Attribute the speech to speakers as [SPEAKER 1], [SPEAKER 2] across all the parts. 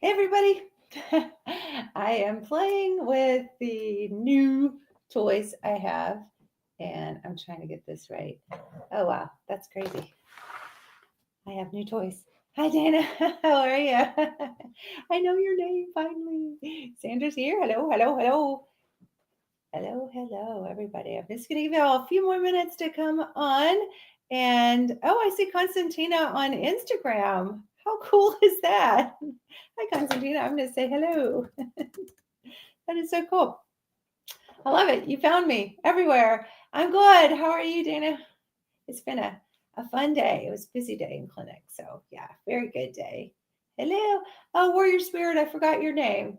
[SPEAKER 1] Hey everybody! I am playing with the new toys I have, and I'm trying to get this right. Oh wow, that's crazy. I have new toys. Hi Dana, how are you? I know your name finally. Sandra's here. Hello, hello, hello. Hello, hello, everybody. I'm just going to give you all a few more minutes to come on. And oh, I see Constantina on Instagram. How cool is that? Hi, Constantina. I'm going to say hello. That is so cool. I love it. You found me everywhere. I'm good. How are you, Dana? It's been a fun day. It was a busy day in clinic. So, yeah, very good day. Hello. Oh, Warrior Spirit, I forgot your name.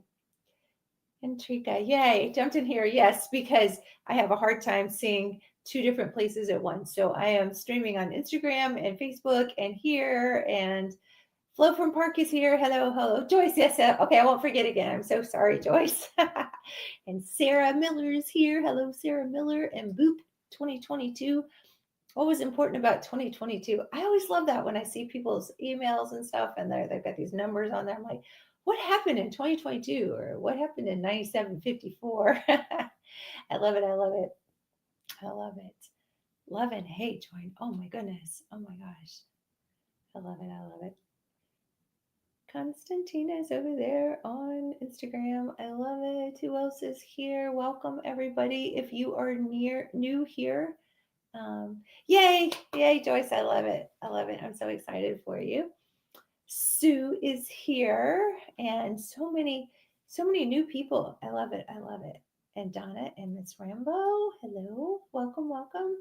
[SPEAKER 1] Intriga. Yay. Jumped in here. Yes, because I have a hard time seeing two different places at once. So I am streaming on Instagram and Facebook and here, and Flo from Park is here. Hello, hello. Joyce, yes. Okay, I won't forget again. I'm so sorry, Joyce. And Sarah Miller is here. Hello, Sarah Miller and Boop 2022. What was important about 2022? I always love that when I see people's emails and stuff and they've got these numbers on there. I'm like, what happened in 2022 or what happened in 9754? I love it. I love it. I love it. Love and hate join. Oh my goodness. Oh my gosh. I love it. I love it. Constantina is over there on Instagram. I love it. Who else is here? Welcome everybody. If you are new here, yay, yay, Joyce. I love it. I love it. I'm so excited for you. Sue is here and so many new people. I love it. I love it. And Donna and Miss Rambo. Hello. Welcome, welcome.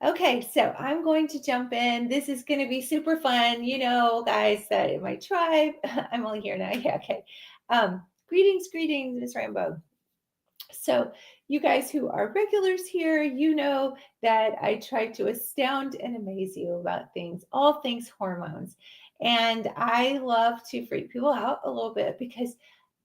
[SPEAKER 1] Okay, so I'm going to jump in. This is going to be super fun. You know, guys, that in my tribe, I'm only here now. Yeah, okay. Greetings, greetings, Miss Rambo. So, you guys who are regulars here, you know that I try to astound and amaze you about things, all things hormones. And I love to freak people out a little bit because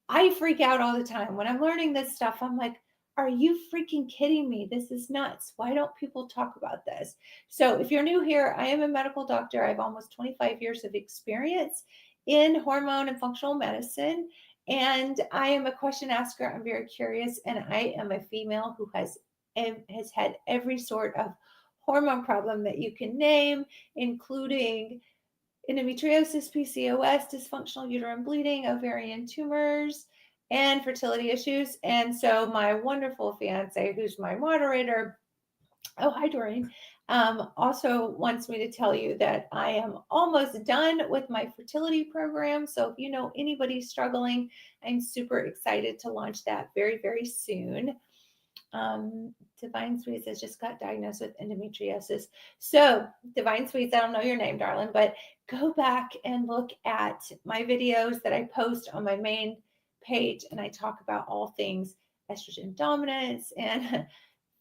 [SPEAKER 1] I freak out all the time. When I'm learning this stuff, I'm like, are you freaking kidding me? This is nuts. Why don't people talk about this? So, if you're new here, I am a medical doctor. I have almost 25 years of experience in hormone and functional medicine. And I am a question asker. I'm very curious. And I am a female who has had every sort of hormone problem that you can name, including endometriosis, PCOS, dysfunctional uterine bleeding, ovarian tumors, and fertility issues. And so my wonderful fiance, who's my moderator, oh, hi, Doreen, also wants me to tell you that I am almost done with my fertility program. So if you know anybody struggling, I'm super excited to launch that very, very soon. Divine Sweets has just got diagnosed with endometriosis. So, Divine Sweets, I don't know your name, darling, but go back and look at my videos that I post on my main page, and I talk about all things estrogen dominance and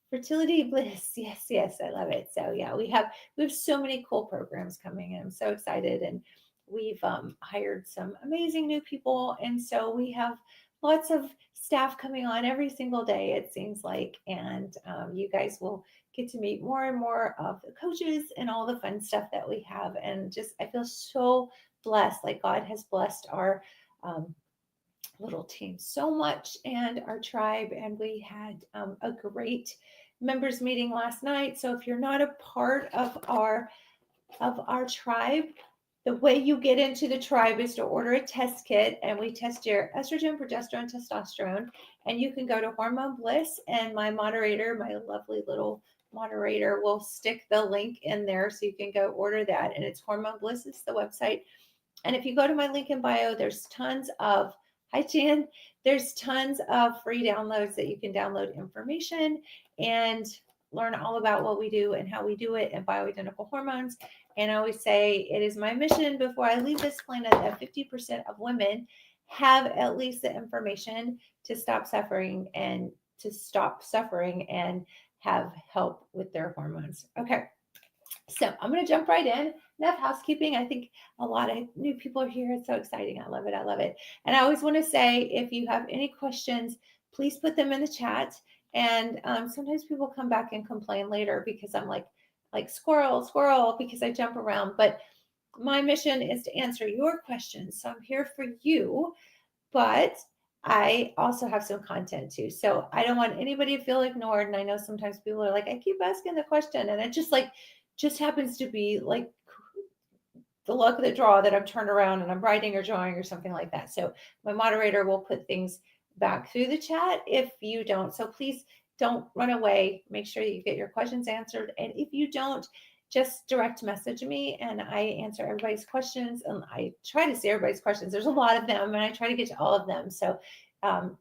[SPEAKER 1] fertility bliss. Yes, yes, I love it. So yeah, we have so many cool programs coming, and I'm so excited. And we've hired some amazing new people, and so we have lots of staff coming on every single day. It seems like, and you guys will get to meet more and more of the coaches and all the fun stuff that we have. And just I feel so blessed, like God has blessed our um, little team so much and our tribe. And we had a great members meeting last night. So if you're not a part of our tribe, the way you get into the tribe is to order a test kit, and we test your estrogen, progesterone, testosterone. And you can go to Hormone Bliss, and my moderator, my lovely little moderator, will stick the link in there so you can go order that. And it's Hormone Bliss, it's the website. And if you go to my link in bio, there's tons of, hi Jan, there's tons of free downloads that you can download information and learn all about what we do and how we do it and bioidentical hormones. And I always say it is my mission before I leave this planet that 50% of women have at least the information to stop suffering and have help with their hormones. Okay. So I'm going to jump right in. Enough housekeeping. I think a lot of new people are here. It's so exciting. I love it. I love it. And I always want to say, if you have any questions, please put them in the chat. And sometimes people come back and complain later because I'm like squirrel, squirrel, because I jump around. But my mission is to answer your questions. So I'm here for you, but I also have some content too. So I don't want anybody to feel ignored. And I know sometimes people are like, I keep asking the question, and it just happens to be like the luck of the draw that I'm turned around and I'm writing or drawing or something like that. So my moderator will put things back through the chat if you don't. So please don't run away. Make sure you get your questions answered. And if you don't, just direct message me and I answer everybody's questions. And I try to see everybody's questions. There's a lot of them and I try to get to all of them. So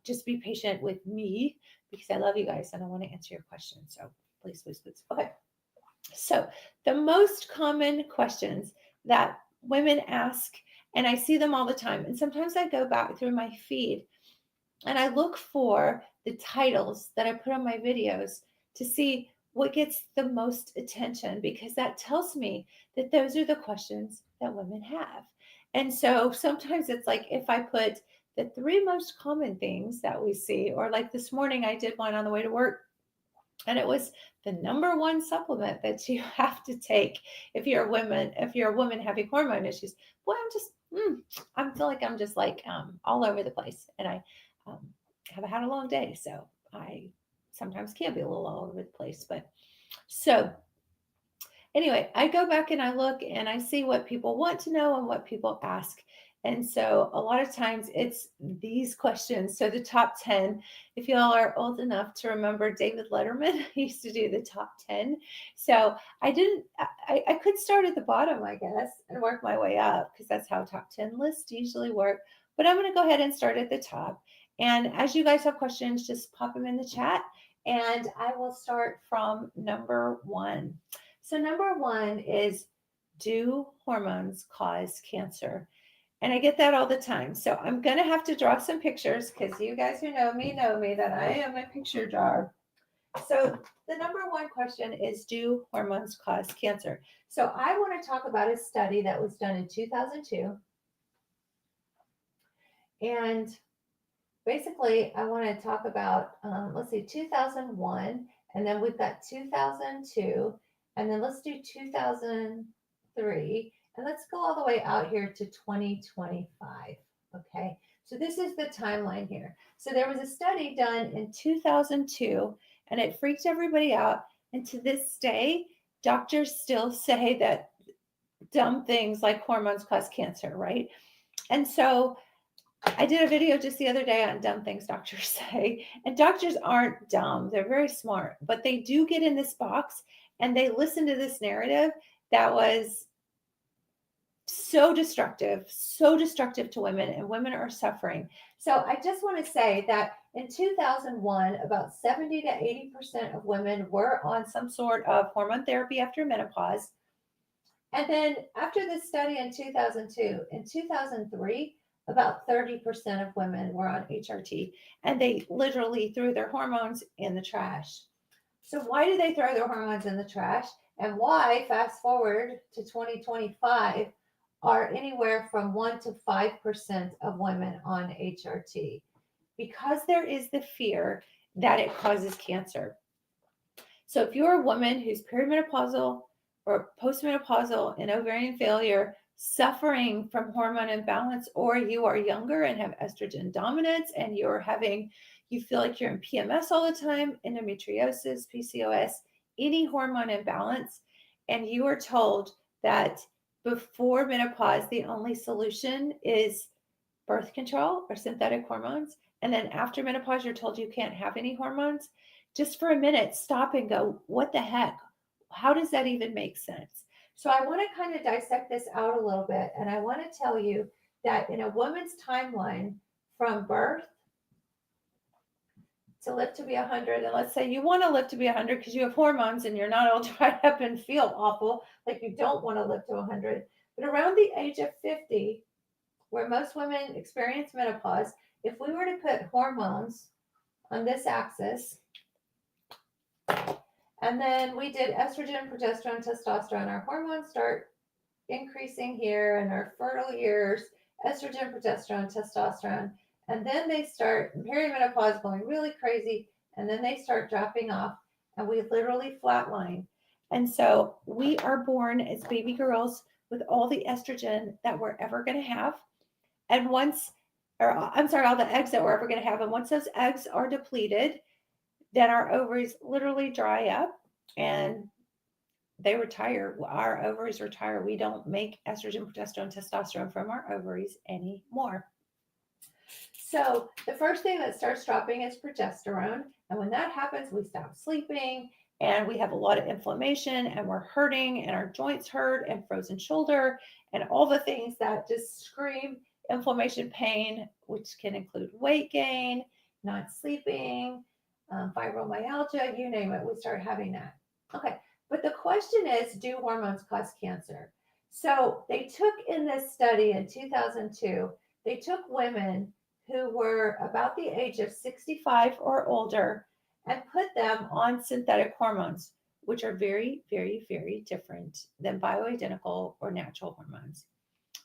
[SPEAKER 1] just be patient with me because I love you guys and I want to answer your questions. So please, please, please. Okay. So, the most common questions that women ask, and I see them all the time, and sometimes I go back through my feed and I look for the titles that I put on my videos to see what gets the most attention because that tells me that those are the questions that women have. And so sometimes it's like if I put the three most common things that we see, or like this morning I did one on the way to work and it was the number one supplement that you have to take if you're a woman having hormone issues. Boy, I feel like I'm just like all over the place, and I um, have had a long day, so I sometimes can be a little all over the place. But so anyway, I go back and I look and I see what people want to know and what people ask. And so a lot of times it's these questions. So the top 10, if y'all are old enough to remember David Letterman, he used to do the top 10. So I could start at the bottom, I guess, and work my way up because that's how top 10 lists usually work. But I'm going to go ahead and start at the top. And as you guys have questions, just pop them in the chat. And I will start from number one. So, number one is, do hormones cause cancer? And I get that all the time. So, I'm going to have to draw some pictures because you guys who know me that I am a picture drawer. So, the number one question is, do hormones cause cancer? So, I want to talk about a study that was done in 2002. And basically, I want to talk about, let's see, 2001, and then we've got 2002, and then let's do 2003, and let's go all the way out here to 2025. Okay, so this is the timeline here. So there was a study done in 2002, and it freaked everybody out. And to this day, doctors still say that dumb things like hormones cause cancer, right? And so I did a video just the other day on dumb things doctors say. And doctors aren't dumb, they're very smart, but they do get in this box and they listen to this narrative that was so destructive to women, and women are suffering. So I just want to say that in 2001, about 70 to 80% of women were on some sort of hormone therapy after menopause. And then after this study in 2002, in 2003, about 30% of women were on HRT, and they literally threw their hormones in the trash. So, why do they throw their hormones in the trash? And why, fast forward to 2025, are anywhere from 1 to 5% of women on HRT? Because there is the fear that it causes cancer. So if you're a woman who's perimenopausal or postmenopausal and ovarian failure, suffering from hormone imbalance, or you are younger and have estrogen dominance and you feel like you're in PMS all the time, endometriosis, PCOS, any hormone imbalance, and you are told that before menopause, the only solution is birth control or synthetic hormones. And then after menopause, you're told you can't have any hormones. Just for a minute, stop and go, what the heck? How does that even make sense? So I want to kind of dissect this out a little bit. And I want to tell you that in a woman's timeline from birth to live to be 100, and let's say you want to live to be 100 because you have hormones and you're not all dried up and feel awful, like you don't want to live to 100. But around the age of 50, where most women experience menopause, if we were to put hormones on this axis, and then we did estrogen, progesterone, testosterone, our hormones start increasing here in our fertile years, estrogen, progesterone, testosterone, and then they start perimenopause going really crazy, and then they start dropping off, and we literally flatline. And so we are born as baby girls with all the estrogen that we're ever going to have. And once, or I'm sorry, all the eggs that we're ever going to have. And once those eggs are depleted, then our ovaries literally dry up and they retire. Our ovaries retire. We don't make estrogen, progesterone, testosterone from our ovaries anymore. So the first thing that starts dropping is progesterone. And when that happens, we stop sleeping and we have a lot of inflammation and we're hurting and our joints hurt and frozen shoulder and all the things that just scream inflammation, pain, which can include weight gain, not sleeping, fibromyalgia, you name it, we start having that. Okay, but the question is, do hormones cause cancer? So they took in this study in 2002, they took women who were about the age of 65 or older and put them on synthetic hormones, which are very, very, very different than bioidentical or natural hormones.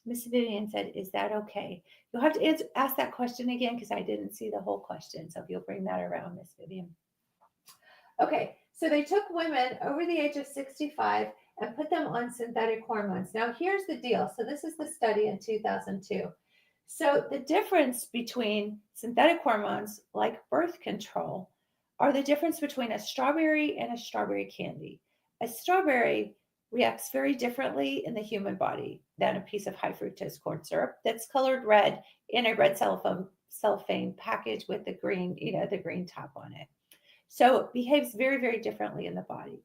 [SPEAKER 1] Miss Vivian said, "Is that okay?" You'll have to ask that question again because I didn't see the whole question. So if you'll bring that around, Miss Vivian. Okay, so they took women over the age of 65 and put them on synthetic hormones. Now, here's the deal. So, this is the study in 2002. So, the difference between synthetic hormones like birth control are the difference between a strawberry and a strawberry candy. A strawberry reacts very differently in the human body than a piece of high fructose corn syrup that's colored red in a red cellophane package with the green, the green top on it. So it behaves very, very differently in the body.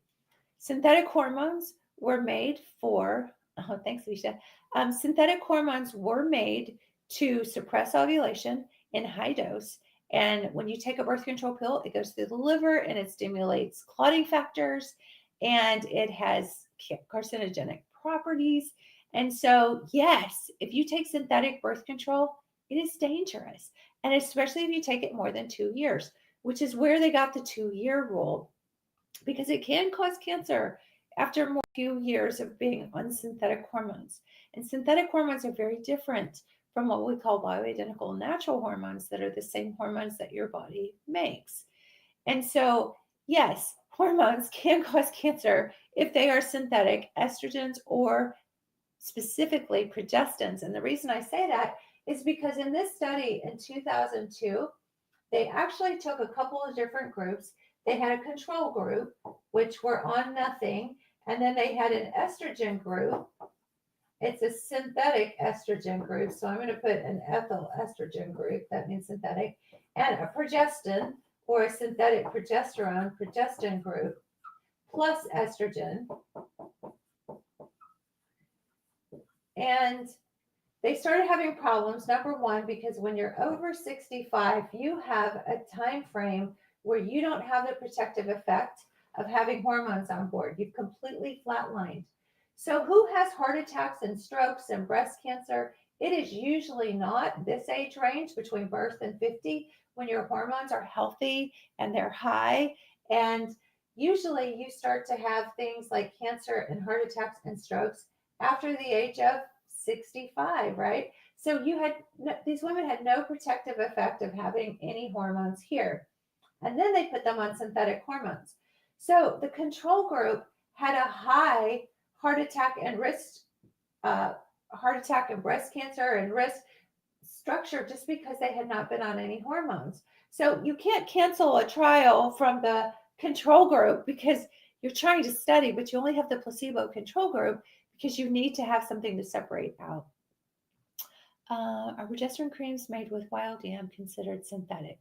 [SPEAKER 1] Synthetic hormones were made for, oh, thanks, Alicia. Synthetic hormones were made to suppress ovulation in high dose. And when you take a birth control pill, it goes through the liver and it stimulates clotting factors and it has carcinogenic properties. And so, yes, if you take synthetic birth control, it is dangerous. And especially if you take it more than 2 years, which is where they got the 2 year rule, because it can cause cancer after more few years of being on synthetic hormones. And synthetic hormones are very different from what we call bioidentical natural hormones that are the same hormones that your body makes. And so, yes, hormones can cause cancer if they are synthetic estrogens or specifically progestins. And the reason I say that is because in this study in 2002, they actually took a couple of different groups. They had a control group, which were on nothing, and then they had an estrogen group. It's a synthetic estrogen group, so I'm going to put an ethyl estrogen group, that means synthetic, and a progestin or a synthetic progestin group, plus estrogen. And they started having problems. Number one, because when you're over 65, you have a time frame where you don't have the protective effect of having hormones on board. You've completely flatlined. So, who has heart attacks and strokes and breast cancer? It is usually not this age range between birth and 50 when your hormones are healthy and they're high. And usually you start to have things like cancer and heart attacks and strokes after the age of 65, right? So these women had no protective effect of having any hormones here. And then they put them on synthetic hormones. So the control group had a high heart attack and heart attack and breast cancer and risk structure just because they had not been on any hormones. So you can't cancel a trial from the control group because you're trying to study, but you only have the placebo control group because you need to have something to separate out. Are progesterone creams made with wild yam considered synthetic?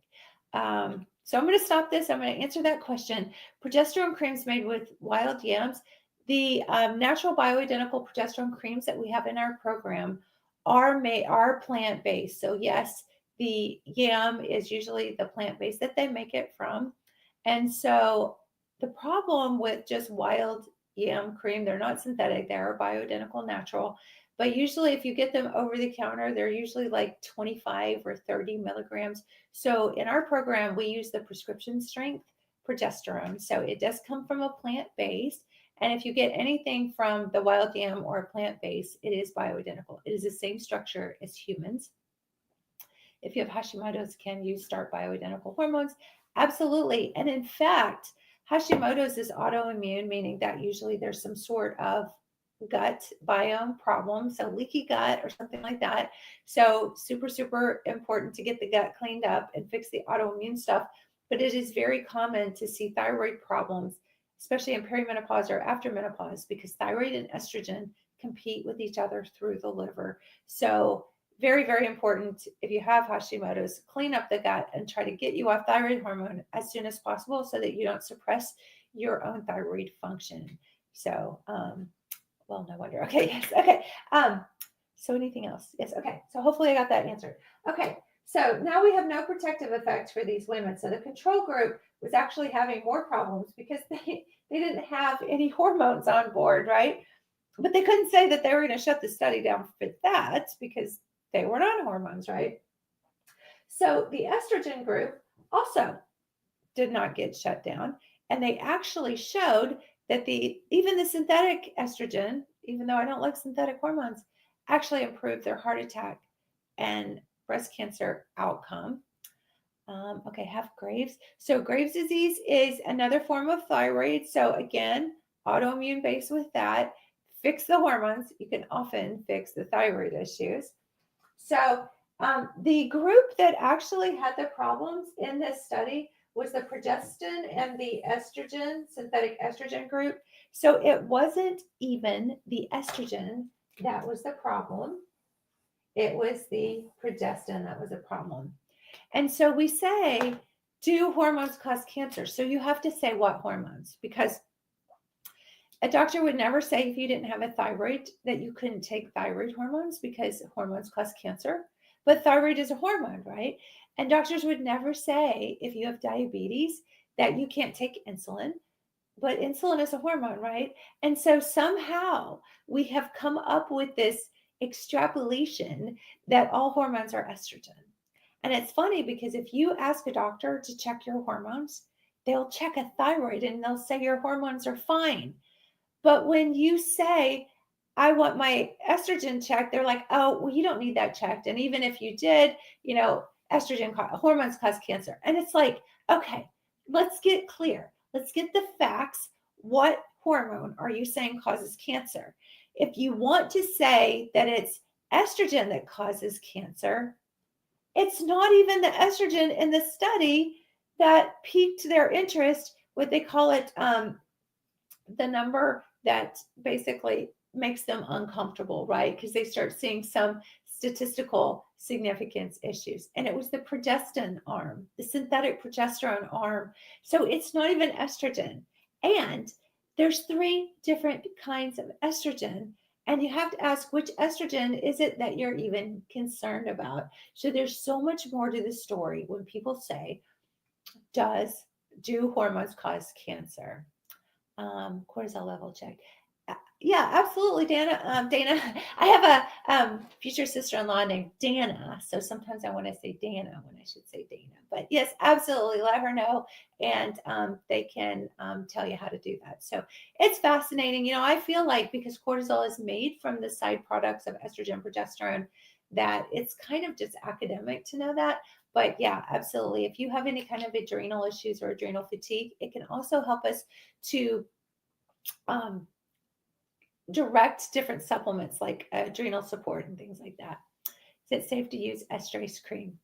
[SPEAKER 1] So I'm going to stop this. I'm going to answer that question. Progesterone creams made with wild yams, the natural bioidentical progesterone creams that we have in our program are plant based. So yes, the yam is usually the plant based that they make it from, and so the problem with just wild yam cream, they're not synthetic; they are bioidentical, natural. But usually, if you get them over the counter, they're usually like 25 or 30 milligrams. So in our program, we use the prescription strength progesterone. So it does come from a plant base. And if you get anything from the wild yam or a plant base, it is bioidentical. It is the same structure as humans. If you have Hashimoto's, can you start bioidentical hormones? Absolutely. And in fact, Hashimoto's is autoimmune, meaning that usually there's some sort of gut biome problems, so leaky gut or something like that. So super, super important to get the gut cleaned up and fix the autoimmune stuff. But it is very common to see thyroid problems, especially in perimenopause or after menopause, because thyroid and estrogen compete with each other through the liver. So very, very important if you have Hashimoto's, clean up the gut and try to get you off thyroid hormone as soon as possible so that you don't suppress your own thyroid function. So, well, no wonder. Okay, yes. Okay. So anything else? Yes. Okay. So hopefully I got that answered. Okay. So now we have no protective effect for these women. So the control group was actually having more problems because they didn't have any hormones on board, right? But they couldn't say that they were going to shut the study down for that because they weren't on hormones, right? So the estrogen group also did not get shut down, and they actually showed that the even the synthetic estrogen, even though I don't like synthetic hormones, actually improved their heart attack and breast cancer outcome. Okay, have Graves. So Graves' disease is another form of thyroid. So again, autoimmune based with that. Fix the hormones. You can often fix the thyroid issues. So the group that actually had the problems in this study was the progestin and the estrogen, synthetic estrogen group. So it wasn't even the estrogen that was the problem. It was the progestin that was a problem. And so we say, do hormones cause cancer? So you have to say what hormones, because a doctor would never say if you didn't have a thyroid that you couldn't take thyroid hormones because hormones cause cancer. But thyroid is a hormone, right? And doctors would never say if you have diabetes that you can't take insulin, but insulin is a hormone, right? And so somehow we have come up with this extrapolation that all hormones are estrogen. And it's funny because if you ask a doctor to check your hormones, they'll check a thyroid and they'll say your hormones are fine. But when you say, I want my estrogen checked, they're like, oh, well, you don't need that checked. And even if you did, estrogen hormones cause cancer. And it's like, okay, let's get clear. Let's get the facts. What hormone are you saying causes cancer? If you want to say that it's estrogen that causes cancer, it's not even the estrogen in the study that piqued their interest. What they call it, the number that basically makes them uncomfortable, right? Because they start seeing some statistical significance issues. And it was the progestin arm, the synthetic progesterone arm. So it's not even estrogen. And there's 3 different kinds of estrogen. And you have to ask which estrogen is it that you're even concerned about. So there's so much more to the story when people say, do hormones cause cancer? Cortisol level check. Yeah, absolutely, Dana. Dana, I have a future sister-in-law named Dana, so sometimes I want to say Dana when I should say Dana. But yes, absolutely, let her know, and they can tell you how to do that. So it's fascinating. I feel like because cortisol is made from the side products of estrogen, progesterone, that it's kind of just academic to know that. But yeah, absolutely. If you have any kind of adrenal issues or adrenal fatigue, it can also help us to um, direct different supplements like adrenal support and things like that. Is it safe to use estrase cream?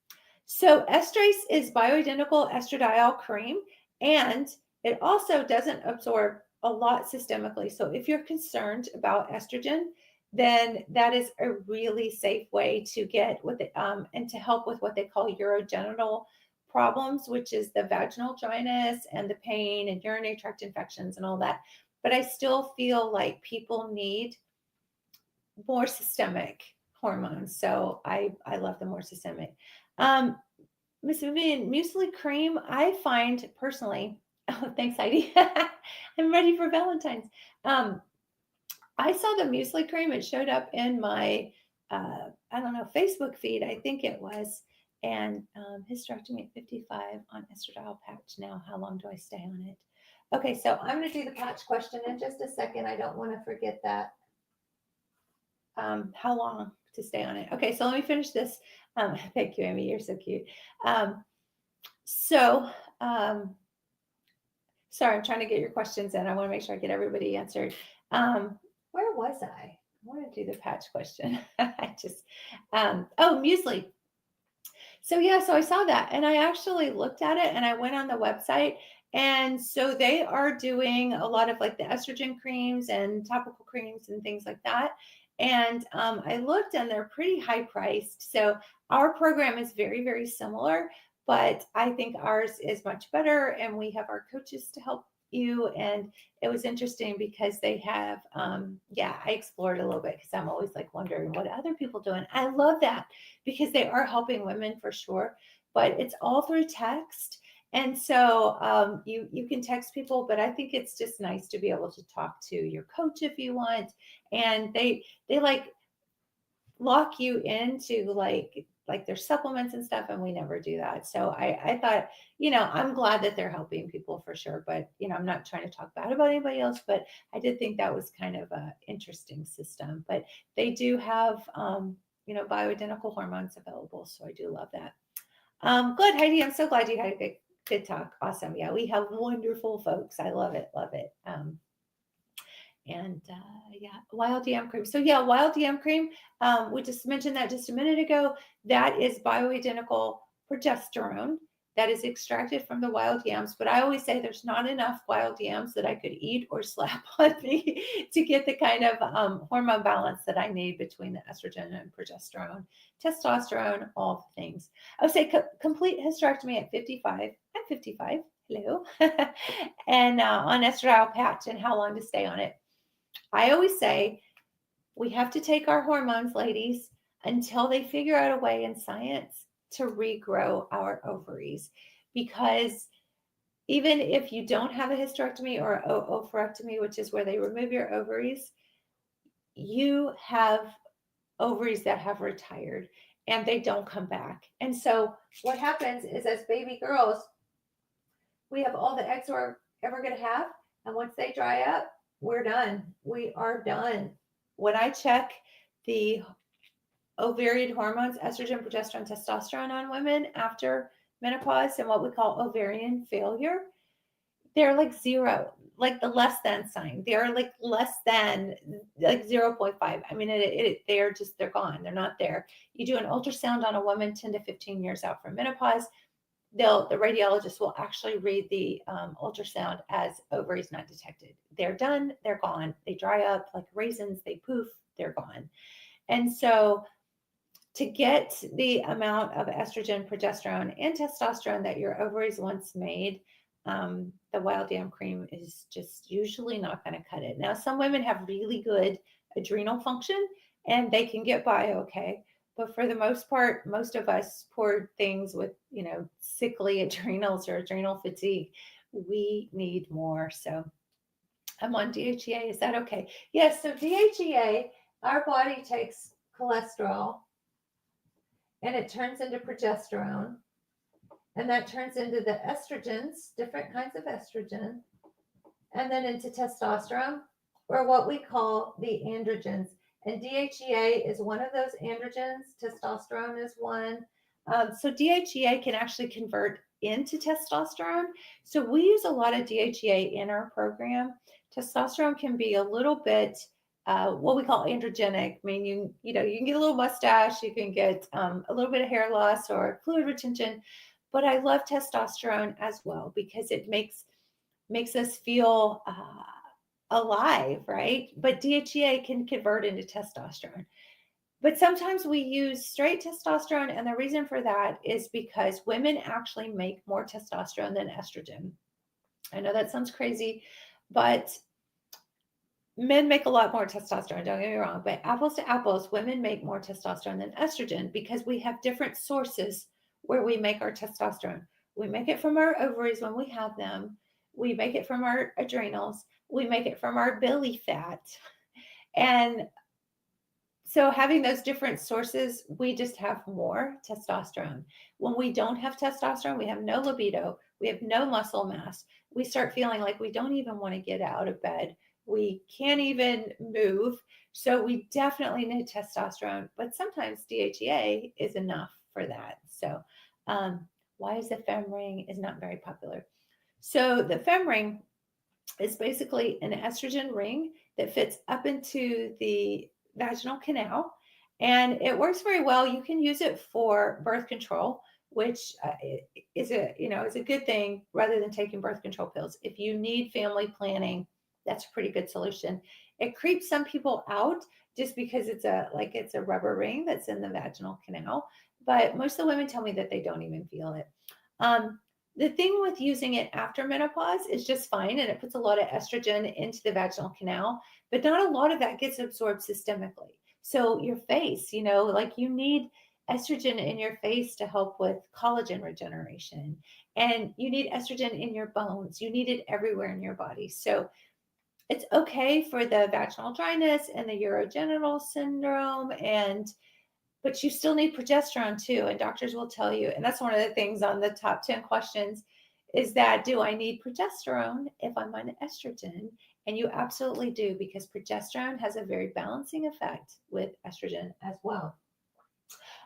[SPEAKER 1] So estrase is bioidentical estradiol cream, and it also doesn't absorb a lot systemically. So if you're concerned about estrogen, then that is a really safe way to get with it and to help with what they call urogenital problems, which is the vaginal dryness and the pain and urinary tract infections and all that. But I still feel like people need more systemic hormones. So I love the more systemic. Um, Miss Vivian, muesli cream, I find personally, oh, thanks, Heidi. I'm ready for Valentine's. I saw the muesli cream. It showed up in my, I don't know, Facebook feed, I think it was. And hysterectomy at 55 on estradiol patch. Now, how long do I stay on it? Okay, so I'm going to do the patch question in just a second. I don't want to forget that. How long to stay on it? Okay, so let me finish this. Thank you, Amy. You're so cute. So, sorry, I'm trying to get your questions in. I want to make sure I get everybody answered. Where was I? I want to do the patch question. I just, oh, muesli. So yeah, so I saw that and I actually looked at it and I went on the website. And so they are doing a lot of like the estrogen creams and topical creams and things like that. And I looked and they're pretty high priced. So our program is very, very similar, but I think ours is much better. And we have our coaches to help you. And it was interesting because they have, yeah, I explored a little bit because I'm always like wondering what other people doing. I love that because they are helping women for sure, but it's all through text. And so you can text people, but I think it's just nice to be able to talk to your coach if you want. And they like lock you into like their supplements and stuff, and we never do that. So I thought, I'm glad that they're helping people for sure, but I'm not trying to talk bad about anybody else, but I did think that was kind of a interesting system. But they do have bioidentical hormones available, so I do love that. Good, Heidi. I'm so glad you had a good talk. Awesome. Yeah, we have wonderful folks. I love it. Love it. And yeah, wild yam cream. So yeah, wild yam cream. We just mentioned that just a minute ago. That is bioidentical progesterone that is extracted from the wild yams. But I always say there's not enough wild yams that I could eat or slap on me to get the kind of hormone balance that I need between the estrogen and progesterone, testosterone, all the things. I would say complete hysterectomy at 55. I'm 55. Hello. And on estradiol patch and how long to stay on it. I always say we have to take our hormones, ladies, until they figure out a way in science to regrow our ovaries. Because even if you don't have a hysterectomy or oophorectomy, which is where they remove your ovaries, you have ovaries that have retired and they don't come back. And so what happens is as baby girls, we have all the eggs we're ever going to have. And once they dry up, we're done. We are done. When I check the ovarian hormones, estrogen, progesterone, testosterone on women after menopause and what we call ovarian failure, they're like zero, like the less than sign. They're like less than like 0.5. I mean, they're gone. They're not there. You do an ultrasound on a woman 10 to 15 years out from menopause, the radiologist will actually read the ultrasound as ovaries not detected. They're done, they're gone. They dry up like raisins, they poof, they're gone. And so to get the amount of estrogen, progesterone, and testosterone that your ovaries once made, the wild yam cream is just usually not going to cut it. Now, some women have really good adrenal function and they can get by okay. But for the most part, most of us poor things with, sickly adrenals or adrenal fatigue, we need more. So I'm on DHEA. Is that okay? Yes. So DHEA, our body takes cholesterol and it turns into progesterone, and that turns into the estrogens, different kinds of estrogen, and then into testosterone, or what we call the androgens. And DHEA is one of those androgens, testosterone is one. So DHEA can actually convert into testosterone. So we use a lot of DHEA in our program. Testosterone can be a little bit what we call androgenic. I mean, you can get a little mustache, you can get a little bit of hair loss or fluid retention, but I love testosterone as well because it makes us feel alive, right? But DHEA can convert into testosterone. But sometimes we use straight testosterone, and the reason for that is because women actually make more testosterone than estrogen. I know that sounds crazy, but men make a lot more testosterone, don't get me wrong, but apples to apples, women make more testosterone than estrogen because we have different sources where we make our testosterone. We make it from our ovaries when we have them, we make it from our adrenals, we make it from our belly fat. And so having those different sources, we just have more testosterone. When we don't have testosterone, we have no libido, we have no muscle mass. We start feeling like we don't even want to get out of bed. We can't even move. So we definitely need testosterone, but sometimes DHEA is enough for that. So why is the fem ring is not very popular? So the fem ring is basically an estrogen ring that fits up into the vaginal canal, and it works very well. You can use it for birth control, which is a good thing rather than taking birth control pills. If you need family planning, that's a pretty good solution. It creeps some people out just because it's a rubber ring that's in the vaginal canal, but most of the women tell me that they don't even feel it. Um, the thing with using it after menopause is just fine, and it puts a lot of estrogen into the vaginal canal, but not a lot of that gets absorbed systemically. So your face, like you need estrogen in your face to help with collagen regeneration, and you need estrogen in your bones. You need it everywhere in your body. So it's okay for the vaginal dryness and the urogenital syndrome, but you still need progesterone too. And doctors will tell you, and that's one of the things on the top 10 questions is that, do I need progesterone if I'm on estrogen? And you absolutely do, because progesterone has a very balancing effect with estrogen as well.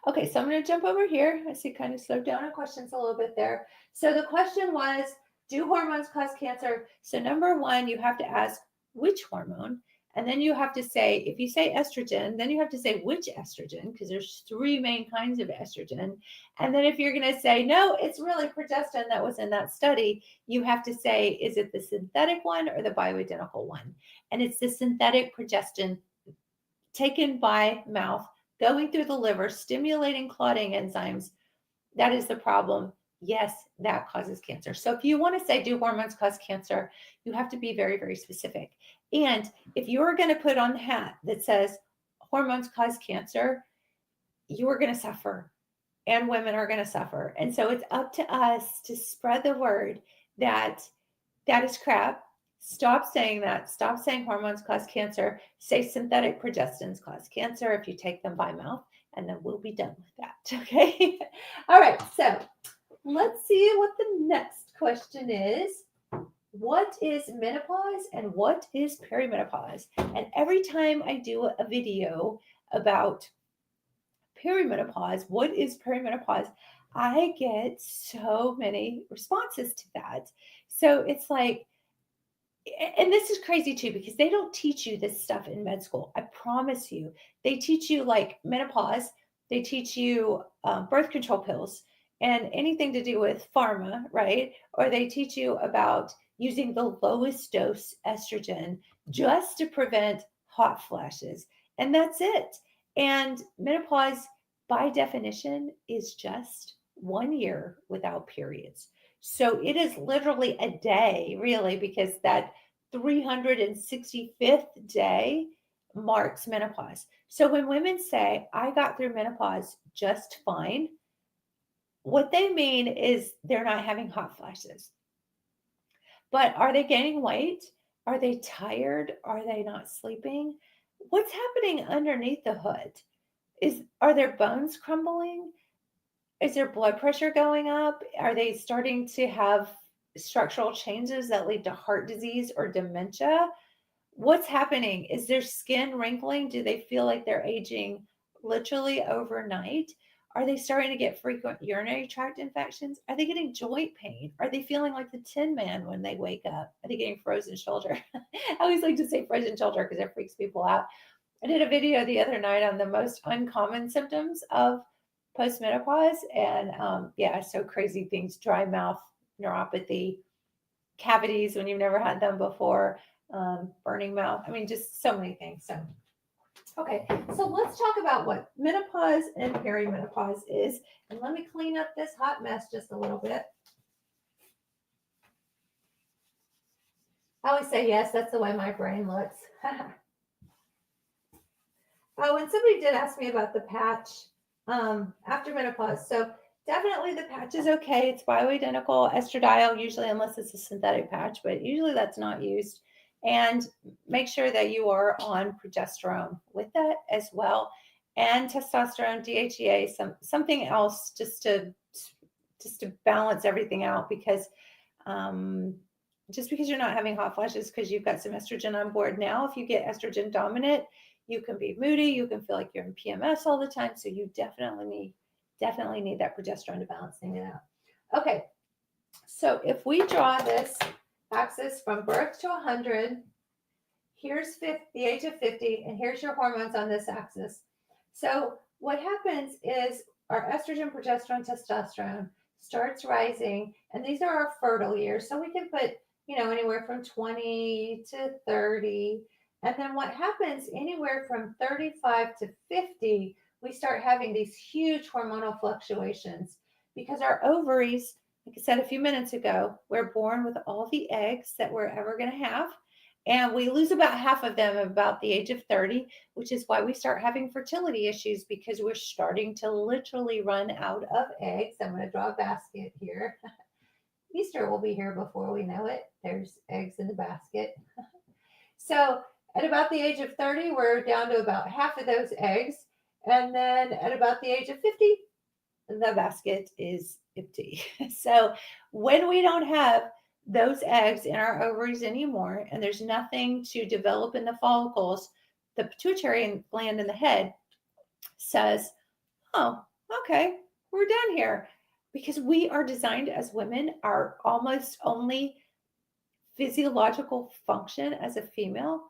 [SPEAKER 1] Okay, so I'm going to jump over here. I see kind of slowed down on questions a little bit there. So the question was, do hormones cause cancer? So number one, you have to ask which hormone. And then you have to say, if you say estrogen, then you have to say which estrogen, because there's three main kinds of estrogen. And then if you're going to say, no, it's really progestin that was in that study, you have to say, is it the synthetic one or the bioidentical one? And it's the synthetic progestin taken by mouth, going through the liver, stimulating clotting enzymes. That is the problem. Yes, that causes cancer. So if you want to say, do hormones cause cancer, you have to be very, very specific. And if you're going to put on the hat that says hormones cause cancer, you are going to suffer, and women are going to suffer. And so it's up to us to spread the word that that is crap. Stop saying that. Stop saying hormones cause cancer. Say synthetic progestins cause cancer if you take them by mouth, and then we'll be done with that. Okay. All right. So let's see what the next question is. What is menopause and what is perimenopause? And every time I do a video about perimenopause, what is perimenopause? I get so many responses to that. So it's like, and this is crazy too, because they don't teach you this stuff in med school. I promise you. They teach you like menopause, they teach you birth control pills and anything to do with pharma, right? Or they teach you about using the lowest dose estrogen just to prevent hot flashes. And that's it. And menopause, by definition, is just 1 year without periods. So it is literally a day, really, because that 365th day marks menopause. So when women say, I got through menopause just fine, what they mean is they're not having hot flashes. But are they gaining weight? Are they tired? Are they not sleeping? What's happening underneath the hood? Are their bones crumbling? Is their blood pressure going up? Are they starting to have structural changes that lead to heart disease or dementia? What's happening? Is their skin wrinkling? Do they feel like they're aging literally overnight? Are they starting to get frequent urinary tract infections? Are they getting joint pain? Are they feeling like the Tin Man when they wake up? Are they getting frozen shoulder? I always like to say frozen shoulder because it freaks people out. I did a video the other night on the most uncommon symptoms of postmenopause, and yeah, so crazy things: dry mouth, neuropathy, cavities when you've never had them before, burning mouth. I mean, just so many things. So, okay, so let's talk about what menopause and perimenopause is, and let me clean up this hot mess just a little bit. I always say yes. That's the way my brain looks. Oh, and somebody did ask me about the patch after menopause. So definitely the patch is okay. It's bioidentical estradiol, usually, unless it's a synthetic patch, but usually that's not used. And make sure that you are on progesterone with that as well, and testosterone, DHEA, something else just to balance everything out, because um, just because you're not having hot flashes because you've got some estrogen on board now, if you get estrogen dominant, you can be moody, you can feel like you're in PMS all the time. So you definitely need that progesterone to balance things out. Okay, so if we draw this axis from birth to 100, here's the age of 50, and here's your hormones on this axis. So what happens is our estrogen, progesterone, testosterone starts rising, and these are our fertile years. So we can put, anywhere from 20 to 30. And then what happens anywhere from 35 to 50, we start having these huge hormonal fluctuations because our ovaries, like I said a few minutes ago, we're born with all the eggs that we're ever going to have. And we lose about half of them about the age of 30, which is why we start having fertility issues because we're starting to literally run out of eggs. I'm going to draw a basket here. Easter will be here before we know it. There's eggs in the basket. So at about the age of 30, we're down to about half of those eggs. And then at about the age of 50, the basket is empty. So when we don't have those eggs in our ovaries anymore, and there's nothing to develop in the follicles, the pituitary gland in the head says, oh, okay, we're done here. Because we are designed as women, our almost only physiological function as a female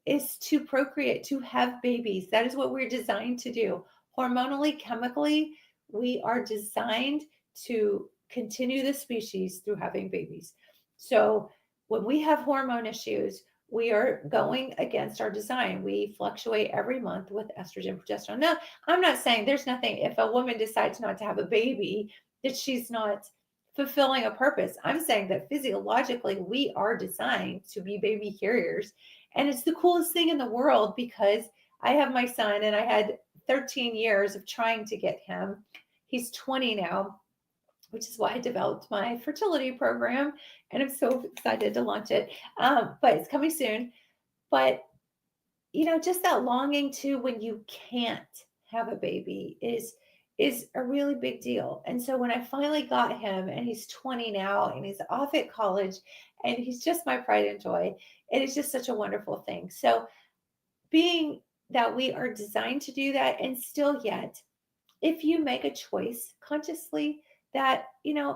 [SPEAKER 1] is to procreate, to have babies. That is what we're designed to do. Hormonally, chemically, we are designed to continue the species through having babies. So when we have hormone issues, we are going against our design. We fluctuate every month with estrogen, progesterone. Now, I'm not saying there's nothing, if a woman decides not to have a baby, that she's not fulfilling a purpose. I'm saying that physiologically, we are designed to be baby carriers. And it's the coolest thing in the world because I have my son and I had 13 years of trying to get him. He's 20 now, which is why I developed my fertility program. And I'm so excited to launch it. But it's coming soon. But, just that longing to when you can't have a baby is a really big deal. And so when I finally got him and he's 20 now and he's off at college and he's just my pride and joy, it is just such a wonderful thing. So being that we are designed to do that and still yet if you make a choice consciously that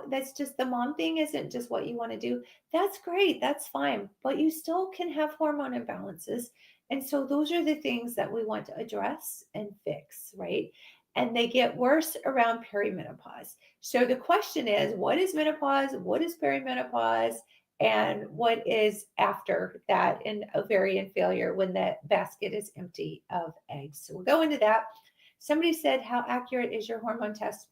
[SPEAKER 1] that's just the mom thing isn't just what you want to do, that's great, that's fine, but you still can have hormone imbalances. And so those are the things that we want to address and fix, right? And they get worse around perimenopause. So the question is, what is menopause, what is perimenopause, and what is after that in ovarian failure when that basket is empty of eggs? So we'll go into that. Somebody said, how accurate is your hormone test?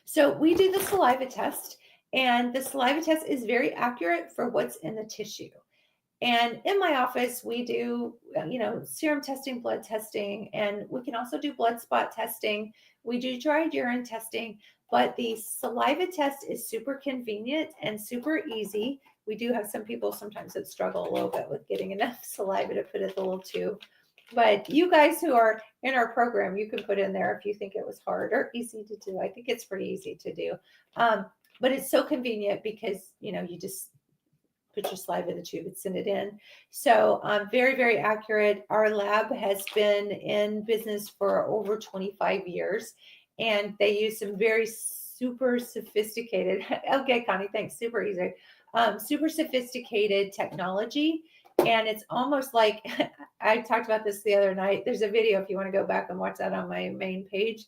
[SPEAKER 1] So we do the saliva test, and the saliva test is very accurate for what's in the tissue. And in my office, we do, serum testing, blood testing, and we can also do blood spot testing. We do dried urine testing, but the saliva test is super convenient and super easy. We do have some people sometimes that struggle a little bit with getting enough saliva to put in the little tube. But you guys who are in our program, you can put in there if you think it was hard or easy to do. I think it's pretty easy to do. But it's so convenient because, you just put your saliva in the tube and send it in. So very, very accurate. Our lab has been in business for over 25 years, and they use some very super sophisticated, okay, Connie, thanks, super easy, super sophisticated technology. And it's almost like, I talked about this the other night. There's a video if you want to go back and watch that on my main page.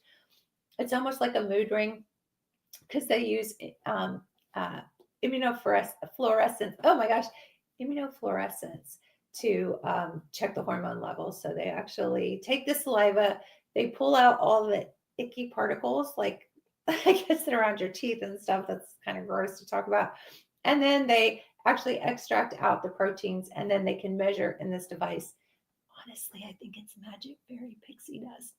[SPEAKER 1] It's almost like a mood ring because they use immunofluorescence. Oh my gosh, immunofluorescence to check the hormone levels. So they actually take the saliva, they pull out all the icky particles, like I guess that around your teeth and stuff. That's kind of gross to talk about. And then they actually extract out the proteins, and then they can measure in this device. Honestly, I think it's magic fairy pixie dust,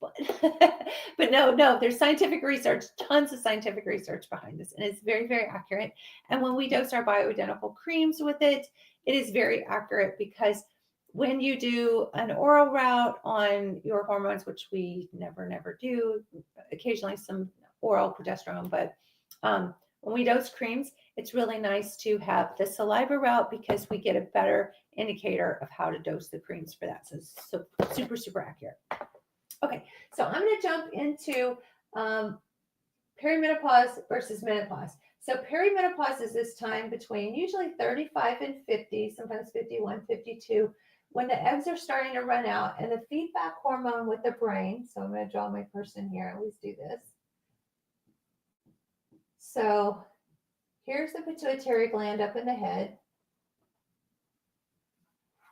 [SPEAKER 1] but no, there's scientific research, tons of scientific research behind this, and it's very, very accurate. And when we dose our bioidentical creams with it, it is very accurate because when you do an oral route on your hormones, which we never do, occasionally some oral progesterone, but when we dose creams, it's really nice to have the saliva route because we get a better indicator of how to dose the creams for that. So super, super accurate. Okay, so I'm going to jump into perimenopause versus menopause. So perimenopause is this time between usually 35 and 50, sometimes 51, 52, when the eggs are starting to run out and the feedback hormone with the brain, so I'm going to draw my person here, I always do this. So here's the pituitary gland up in the head,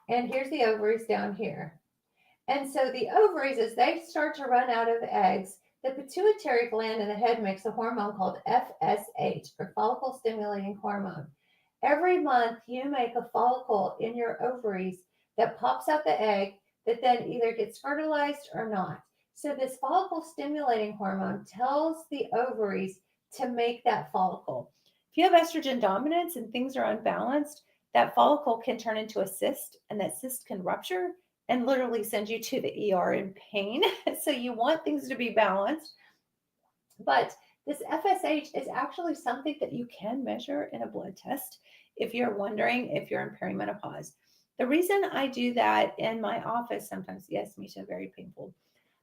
[SPEAKER 1] and here's the ovaries down here. And so the ovaries, as they start to run out of eggs, the pituitary gland in the head makes a hormone called FSH, or follicle stimulating hormone. Every month, you make a follicle in your ovaries that pops out the egg that then either gets fertilized or not. So, this follicle stimulating hormone tells the ovaries to make that follicle. If you have estrogen dominance and things are unbalanced, that follicle can turn into a cyst, and that cyst can rupture and literally send you to the ER in pain. So you want things to be balanced. But this FSH is actually something that you can measure in a blood test if you're wondering if you're in perimenopause. The reason I do that in my office sometimes, yes, Misha, very painful.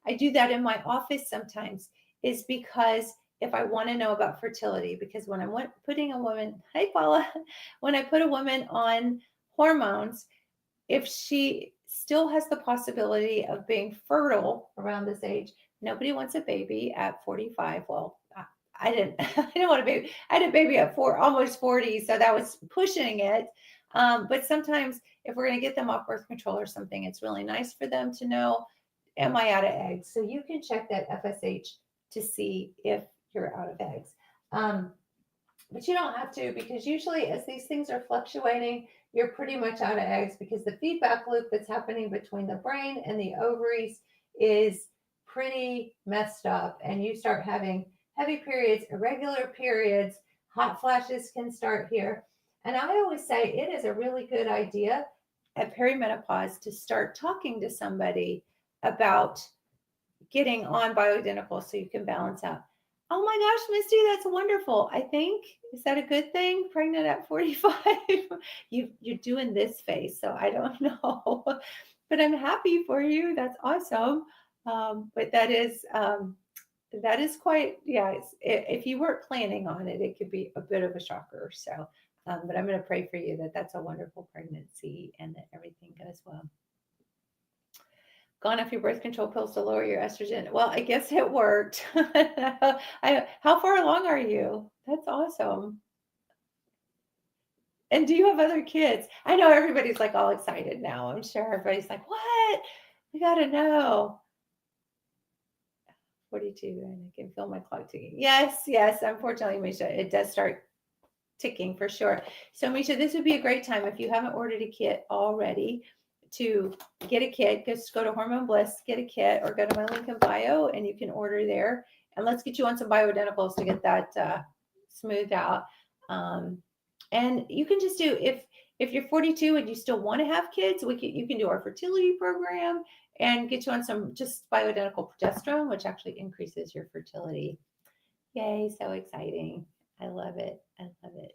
[SPEAKER 1] I do that in my office sometimes is because if I want to know about fertility, because when I'm putting a woman, hi Paula, when I put a woman on hormones, if she still has the possibility of being fertile around this age, nobody wants a baby at 45. Well, I didn't. I didn't want a baby. I had a baby at almost 40, so that was pushing it. But sometimes, if we're going to get them off birth control or something, it's really nice for them to know, am I out of eggs? So you can check that FSH to see if you're out of eggs. But you don't have to, because usually as these things are fluctuating, you're pretty much out of eggs, because the feedback loop that's happening between the brain and the ovaries is pretty messed up, and you start having heavy periods, irregular periods, hot flashes can start here. And I always say it is a really good idea at perimenopause to start talking to somebody about getting on bioidentical so you can balance out. Oh my gosh, Misty, that's wonderful. I think, is that a good thing? Pregnant at 45? You're doing this face, so I don't know. But I'm happy for you. That's awesome. But that is quite, yeah, if you weren't planning on it, it could be a bit of a shocker. So, but I'm going to pray for you that that's a wonderful pregnancy and that everything goes well. Gone off your birth control pills to lower your estrogen. Well, I guess it worked. How far along are you? That's awesome. And do you have other kids? I know everybody's like all excited now. I'm sure everybody's like, what? We got to know. 42, and I can feel my clock ticking. Yes, yes. Unfortunately, Misha, it does start ticking for sure. So, Misha, this would be a great time if you haven't ordered a kit already to get a kit. Just go to Hormone Bliss, get a kit, or go to my link in bio, and you can order there. And let's get you on some bioidenticals to get that smoothed out. And you can just do, if you're 42 and you still want to have kids, you can do our fertility program and get you on some just bioidentical progesterone, which actually increases your fertility. Yay, so exciting. I love it. I love it.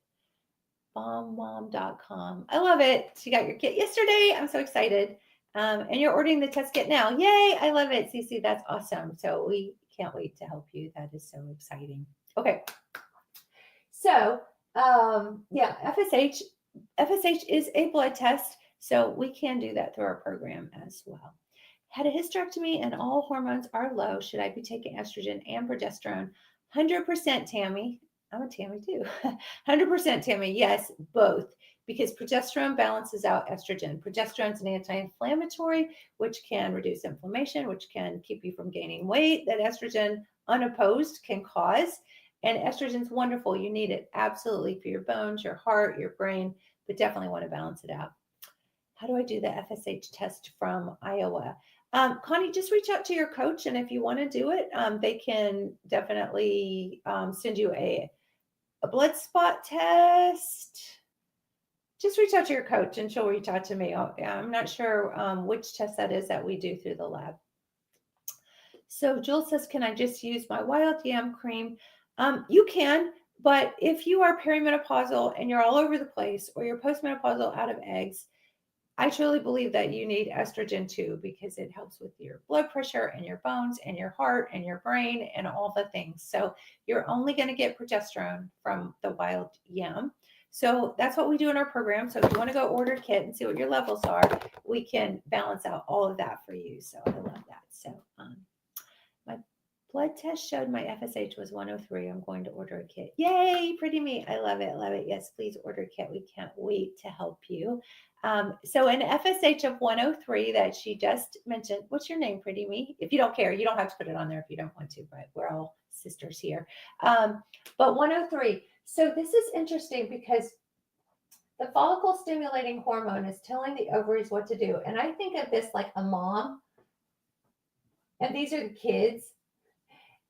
[SPEAKER 1] Bombmom.com. I love it. She got your kit yesterday. I'm so excited. And you're ordering the test kit now. Yay. I love it. Cece, that's awesome. So we can't wait to help you. That is so exciting. Okay. So, yeah, FSH is a blood test. So we can do that through our program as well. Had a hysterectomy and all hormones are low. Should I be taking estrogen and progesterone? 100% Tammy. I'm a Tammy too. 100% Tammy. Yes, both. Because progesterone balances out estrogen. Progesterone is an anti-inflammatory, which can reduce inflammation, which can keep you from gaining weight that estrogen unopposed can cause. And estrogen is wonderful. You need it absolutely for your bones, your heart, your brain, but definitely want to balance it out. How do I do the FSH test from Iowa? Connie, just reach out to your coach, and if you want to do it, they can definitely send you a blood spot test. Just reach out to your coach, and she'll reach out to me. I'm not sure which test that is that we do through the lab. So Jill says, can I just use my wild yam cream? You can, but if you are perimenopausal and you're all over the place, or you're postmenopausal out of eggs, I truly believe that you need estrogen too, because it helps with your blood pressure and your bones and your heart and your brain and all the things. So you're only going to get progesterone from the wild yam. So that's what we do in our program. So if you want to go order a kit and see what your levels are, we can balance out all of that for you. So I love that. So my blood test showed my FSH was 103. I'm going to order a kit. Yay, pretty me. I love it. Love it. Yes, please order a kit. We can't wait to help you. So an FSH of 103 that she just mentioned. What's your name, pretty me? If you don't care, you don't have to put it on there if you don't want to, but we're all sisters here. But 103. So this is interesting because the follicle stimulating hormone is telling the ovaries what to do. And I think of this like a mom, and these are the kids,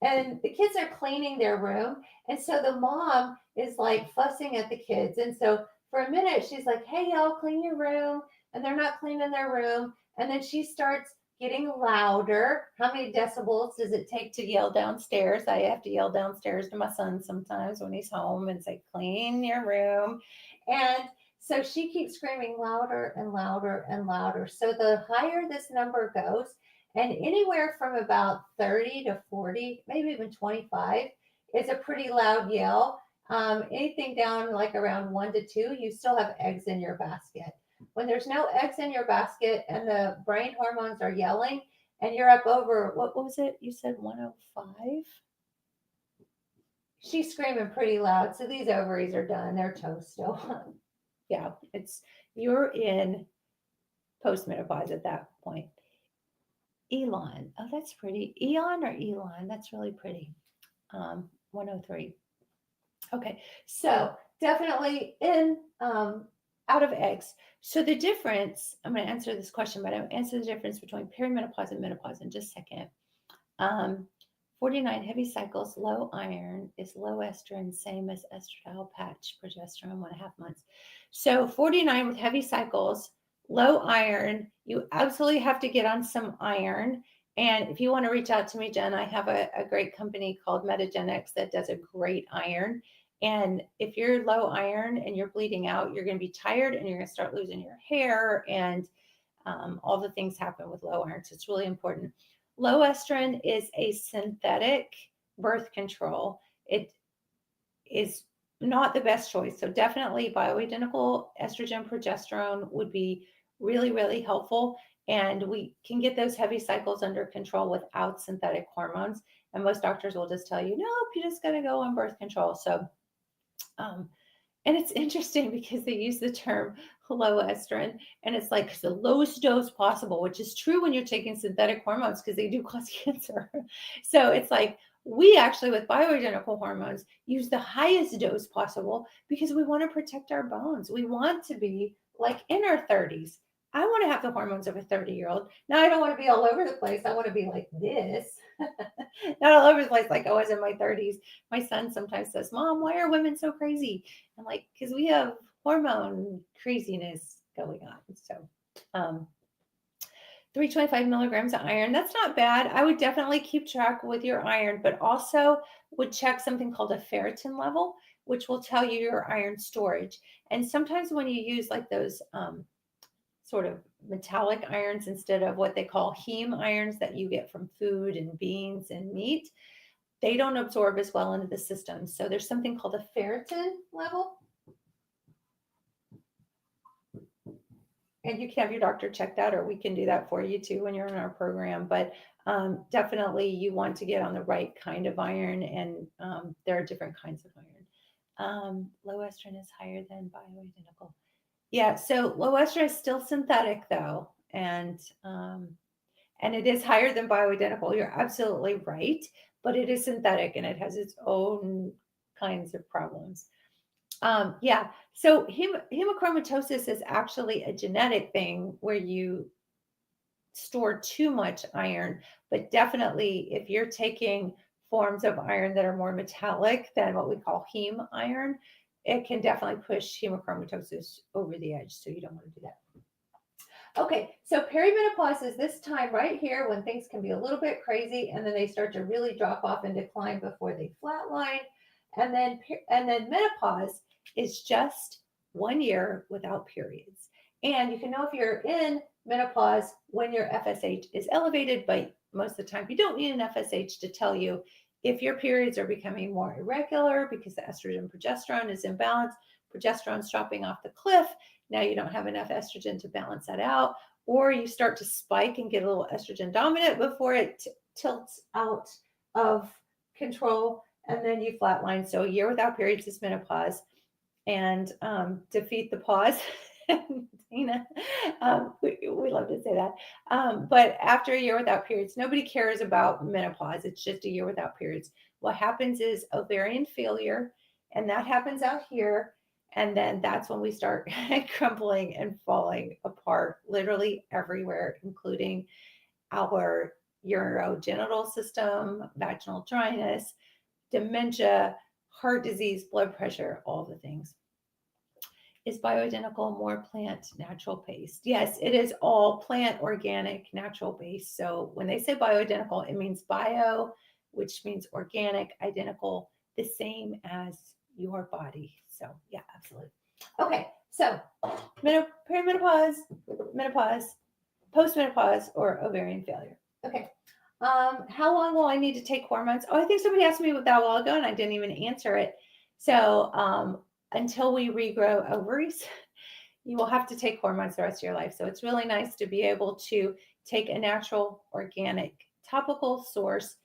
[SPEAKER 1] and the kids are cleaning their room. And so the mom is like fussing at the kids. And so for a minute, she's like, hey, y'all, clean your room. And they're not cleaning their room. And then she starts getting louder. How many decibels does it take to yell downstairs? I have to yell downstairs to my son sometimes when he's home and say, clean your room. And so she keeps screaming louder and louder and louder. So the higher this number goes, and anywhere from about 30 to 40, maybe even 25, is a pretty loud yell. Anything down like around 1 to 2, you still have eggs in your basket. When there's no eggs in your basket and the brain hormones are yelling, and you're up over, what was it? You said 105? She's screaming pretty loud. So these ovaries are done. They're toast still. Yeah, you're in postmenopause at that point. Elon. Oh, that's pretty. Eon or Elon? That's really pretty. 103. Okay, so definitely in out of eggs. So the difference, I'm going to answer this question, but I'll answer the difference between perimenopause and menopause in just a second. 49 heavy cycles, low iron is low estrogen, same as estradiol patch, progesterone, 1.5 months. So 49 with heavy cycles, low iron, you absolutely have to get on some iron. And if you want to reach out to me, Jen, I have a great company called Metagenics that does a great iron. And if you're low iron and you're bleeding out, you're going to be tired and you're going to start losing your hair, and all the things happen with low iron. So it's really important. Low estrogen is a synthetic birth control. It is not the best choice. So definitely bioidentical estrogen, progesterone would be really, really helpful. And we can get those heavy cycles under control without synthetic hormones. And most doctors will just tell you, nope, you just got to go on birth control. So, and it's interesting because they use the term low estrogen, and it's like the lowest dose possible, which is true when you're taking synthetic hormones because they do cause cancer. So it's like we actually, with bioidentical hormones, use the highest dose possible because we want to protect our bones. We want to be like in our 30s. I want to have the hormones of a 30-year-old. Now, I don't want to be all over the place. I want to be like this. Not all over the place like I was in my 30s. My son sometimes says, Mom, why are women so crazy? I'm like, because we have hormone craziness going on. So, 325 milligrams of iron, that's not bad. I would definitely keep track with your iron, but also would check something called a ferritin level, which will tell you your iron storage. And sometimes when you use like those sort of metallic irons instead of what they call heme irons that you get from food and beans and meat, they don't absorb as well into the system. So there's something called a ferritin level. And you can have your doctor check that, or we can do that for you too when you're in our program. But definitely you want to get on the right kind of iron, and there are different kinds of iron. Low estrogen is higher than bioidentical. Yeah, so low estrogen is still synthetic though, and it is higher than bioidentical. You're absolutely right, but it is synthetic and it has its own kinds of problems. Yeah, so hemochromatosis is actually a genetic thing where you store too much iron, but definitely if you're taking forms of iron that are more metallic than what we call heme iron, it can definitely push hemochromatosis over the edge. So you don't want to do that. Okay, so perimenopause is this time right here when things can be a little bit crazy, and then they start to really drop off and decline before they flatline. And then menopause is just 1 year without periods. And you can know if you're in menopause when your FSH is elevated, but most of the time you don't need an FSH to tell you if your periods are becoming more irregular because the estrogen progesterone is imbalanced, progesterone's dropping off the cliff. Now you don't have enough estrogen to balance that out, or you start to spike and get a little estrogen dominant before it tilts out of control, and then you flatline. So a year without periods is menopause, and defeat the pause. Tina, we love to say that. But after a year without periods, nobody cares about menopause. It's just a year without periods. What happens is ovarian failure, and that happens out here. And then that's when we start crumbling and falling apart, literally everywhere, including our urogenital system, vaginal dryness, dementia, heart disease, blood pressure, all the things. Is bioidentical more plant natural based? Yes, it is all plant, organic, natural based. So when they say bioidentical, it means bio, which means organic, identical, the same as your body. So yeah, absolutely. Okay, so perimenopause, menopause, postmenopause, or ovarian failure. Okay. How long will I need to take hormones? Oh, I think somebody asked me that a while ago and I didn't even answer it. So until we regrow ovaries, you will have to take hormones the rest of your life. So it's really nice to be able to take a natural, organic, topical source,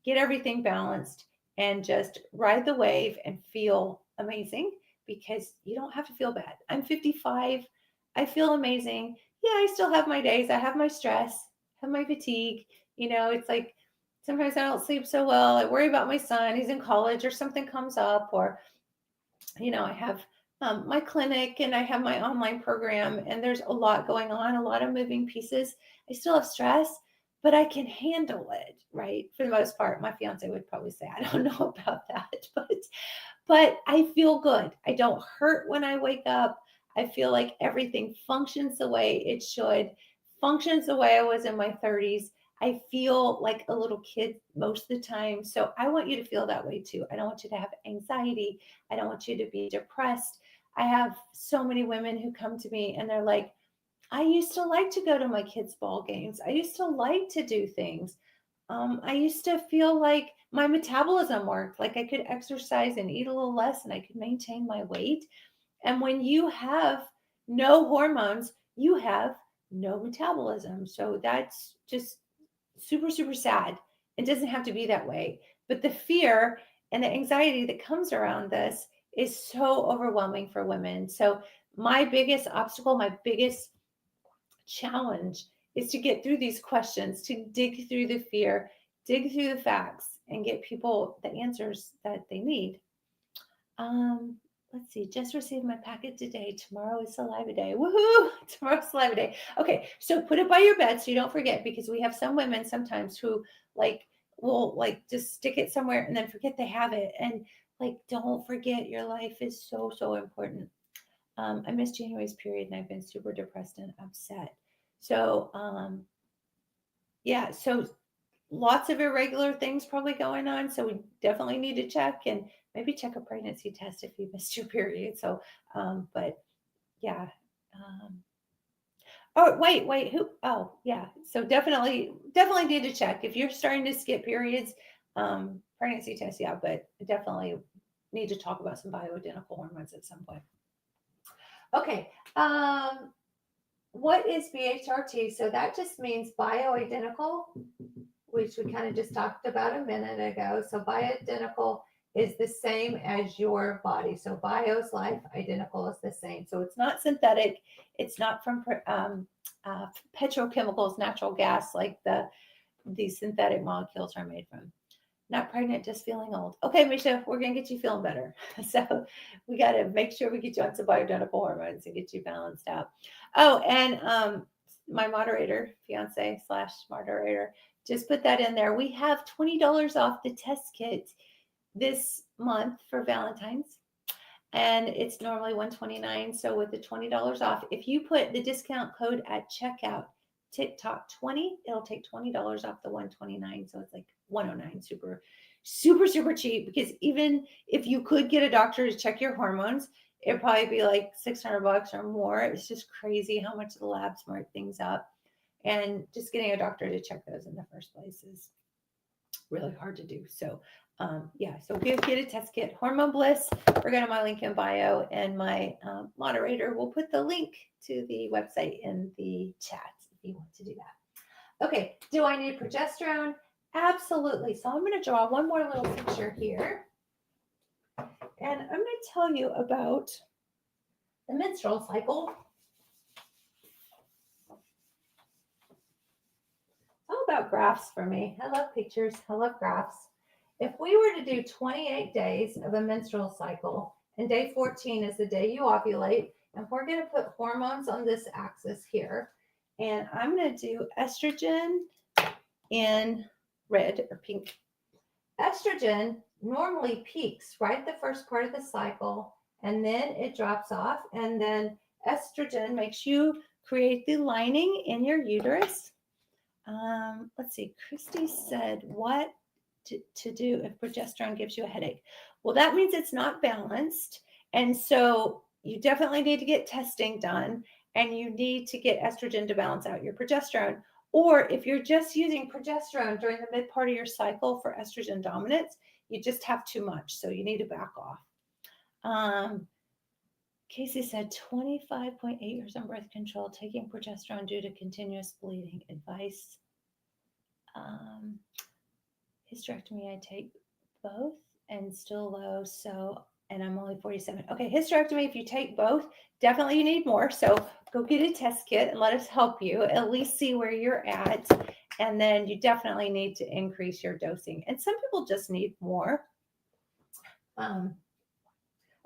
[SPEAKER 1] get everything balanced, and just ride the wave and feel amazing, because you don't have to feel bad. I'm 55. I feel amazing. Yeah, I still have my days. I have my stress, have my fatigue. It's like sometimes I don't sleep so well. I worry about my son. He's in college or something comes up, or I have my clinic and I have my online program, and there's a lot going on, a lot of moving pieces. I still have stress, but I can handle it, right? For the most part. My fiance would probably say, I don't know about that, but I feel good. I don't hurt when I wake up. I feel like everything functions the way it should, functions the way I was in my 30s. I feel like a little kid most of the time. So I want you to feel that way too. I don't want you to have anxiety. I don't want you to be depressed. I have so many women who come to me and they're like, I used to like to go to my kids' ball games. I used to like to do things. I used to feel like my metabolism worked, like I could exercise and eat a little less and I could maintain my weight. And when you have no hormones, you have no metabolism. So that's just super, super sad. It doesn't have to be that way. But the fear and the anxiety that comes around this is so overwhelming for women. So, my biggest obstacle, my biggest challenge is to get through these questions, to dig through the fear, dig through the facts, and get people the answers that they need. Um, let's see, just received my packet today. Tomorrow is saliva day. Woohoo! Tomorrow's saliva day. Okay, so put it by your bed so you don't forget, because we have some women sometimes who will just stick it somewhere and then forget they have it. And don't forget, your life is so, so important. I missed January's period and I've been super depressed and upset. So yeah, so lots of irregular things probably going on. So we definitely need to check, and maybe check a pregnancy test if you missed your period. So, but yeah. Oh, wait, who? Oh, yeah. So definitely need to check if you're starting to skip periods. Pregnancy test, yeah, but definitely need to talk about some bioidentical hormones at some point. Okay. What is BHRT? So that just means bioidentical, which we kind of just talked about a minute ago. So bioidentical is the same as your body. So bio's life, identical is the same. So it's not synthetic. It's not from petrochemicals, natural gas, like these synthetic molecules are made from. Not pregnant, just feeling old. Okay, Misha, we're gonna get you feeling better. So we got to make sure we get you on some bioidentical hormones and get you balanced out. Oh, and my moderator, fiance slash moderator, just put that in there. We have $20 off the test kit this month for Valentine's, and it's normally $129. So with the $20 off, if you put the discount code at checkout, TikTok 20, it'll take $20 off the 129. So it's like 109. Super, super, super cheap, because even if you could get a doctor to check your hormones, it'd probably be like $600 or more. It's just crazy how much the labs mark things up. And just getting a doctor to check those in the first place is really hard to do. So Yeah, so get a test kit. Hormone Bliss, or go to my link in bio, and my moderator will put the link to the website in the chat if you want to do that. Okay, do I need progesterone? Absolutely. So I'm going to draw one more little picture here, and I'm going to tell you about the menstrual cycle. It's all about graphs for me. I love pictures. I love graphs. If we were to do 28 days of a menstrual cycle, and day 14 is the day you ovulate, and we're going to put hormones on this axis here, and I'm going to do estrogen in red or pink. Estrogen normally peaks right the first part of the cycle, and then it drops off, and then estrogen makes you create the lining in your uterus. Let's see. Christy said, what to do if progesterone gives you a headache? Well, that means it's not balanced. And so you definitely need to get testing done, and you need to get estrogen to balance out your progesterone. Or if you're just using progesterone during the mid part of your cycle for estrogen dominance, you just have too much. So you need to back off. Casey said 25.8 years on birth control, taking progesterone due to continuous bleeding. Advice. Hysterectomy, I take both and still low. So, and I'm only 47. Okay, hysterectomy, if you take both, definitely you need more. So go get a test kit and let us help you, at least see where you're at. And then you definitely need to increase your dosing. And some people just need more.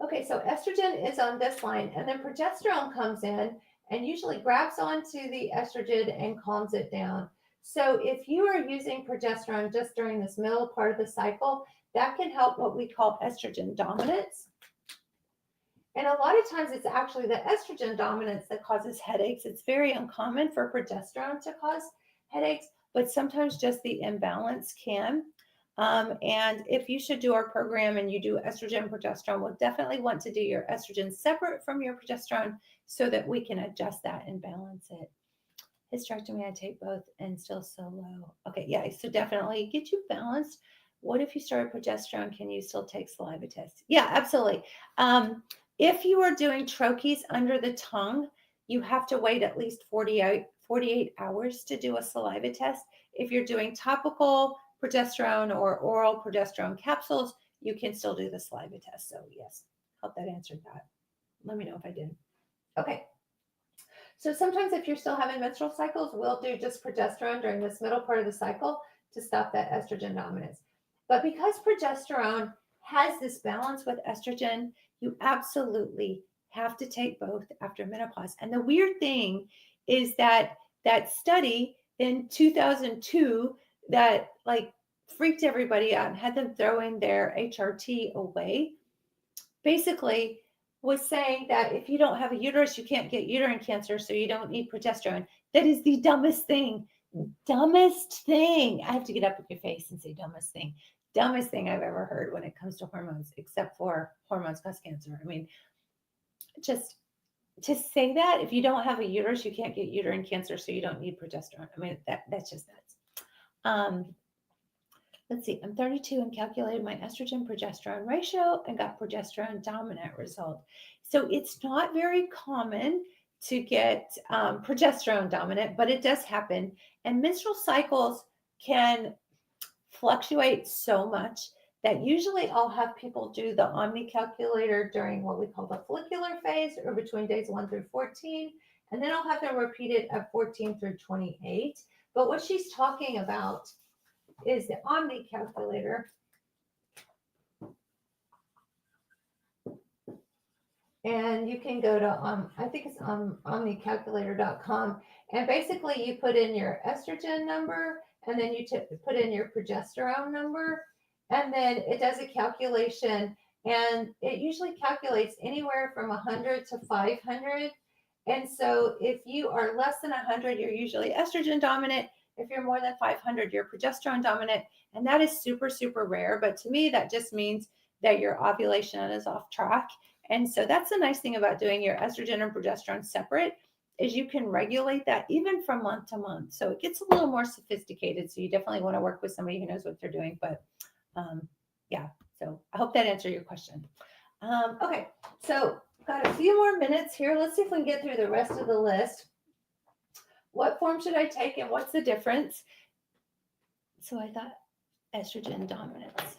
[SPEAKER 1] Okay, so estrogen is on this line, and then progesterone comes in and usually grabs onto the estrogen and calms it down. So if you are using progesterone just during this middle part of the cycle, that can help what we call estrogen dominance. And a lot of times it's actually the estrogen dominance that causes headaches. It's very uncommon for progesterone to cause headaches, but sometimes just the imbalance can. And if you should do our program and you do estrogen and progesterone, we'll definitely want to do your estrogen separate from your progesterone so that we can adjust that and balance it. Hysterectomy, I take both and still so low. Okay, yeah, so definitely get you balanced. What if you started progesterone? Can you still take saliva tests? Yeah, absolutely. If you are doing troches under the tongue, you have to wait at least 48 hours to do a saliva test. If you're doing topical progesterone or oral progesterone capsules, you can still do the saliva test. So yes, hope that answered that. Let me know if I did. Okay. So sometimes if you're still having menstrual cycles, we'll do just progesterone during this middle part of the cycle to stop that estrogen dominance. But because progesterone has this balance with estrogen, you absolutely have to take both after menopause. And the weird thing is that that study in 2002 that like freaked everybody out and had them throwing their HRT away, basically was saying that if you don't have a uterus, you can't get uterine cancer, so you don't need progesterone. That is the dumbest thing. Dumbest thing. I have to get up with your face and say dumbest thing. Dumbest thing I've ever heard when it comes to hormones, except for hormones cause cancer. I mean, just to say that if you don't have a uterus, you can't get uterine cancer, so you don't need progesterone. I mean, that's just nuts. Let's see, I'm 32 and calculated my estrogen progesterone ratio and got progesterone dominant result. So it's not very common to get progesterone dominant, but it does happen. And menstrual cycles can fluctuate so much that usually I'll have people do the Omni calculator during what we call the follicular phase or between days 1 through 14. And then I'll have them repeat it at 14 through 28. But what she's talking about is the Omni calculator. And you can go to, I think it's omnicalculator.com. And basically you put in your estrogen number and then you put in your progesterone number. And then it does a calculation and it usually calculates anywhere from 100 to 500. And so if you are less than 100, you're usually estrogen dominant. If you're more than 500, you're progesterone dominant. And that is super, super rare. But to me, that just means that your ovulation is off track. And so that's the nice thing about doing your estrogen and progesterone separate is you can regulate that even from month to month. So it gets a little more sophisticated. So you definitely want to work with somebody who knows what they're doing. But yeah. So I hope that answered your question. Okay, so got a few more minutes here. Let's see if we can get through the rest of the list. What form should I take and what's the difference? So I thought estrogen dominance.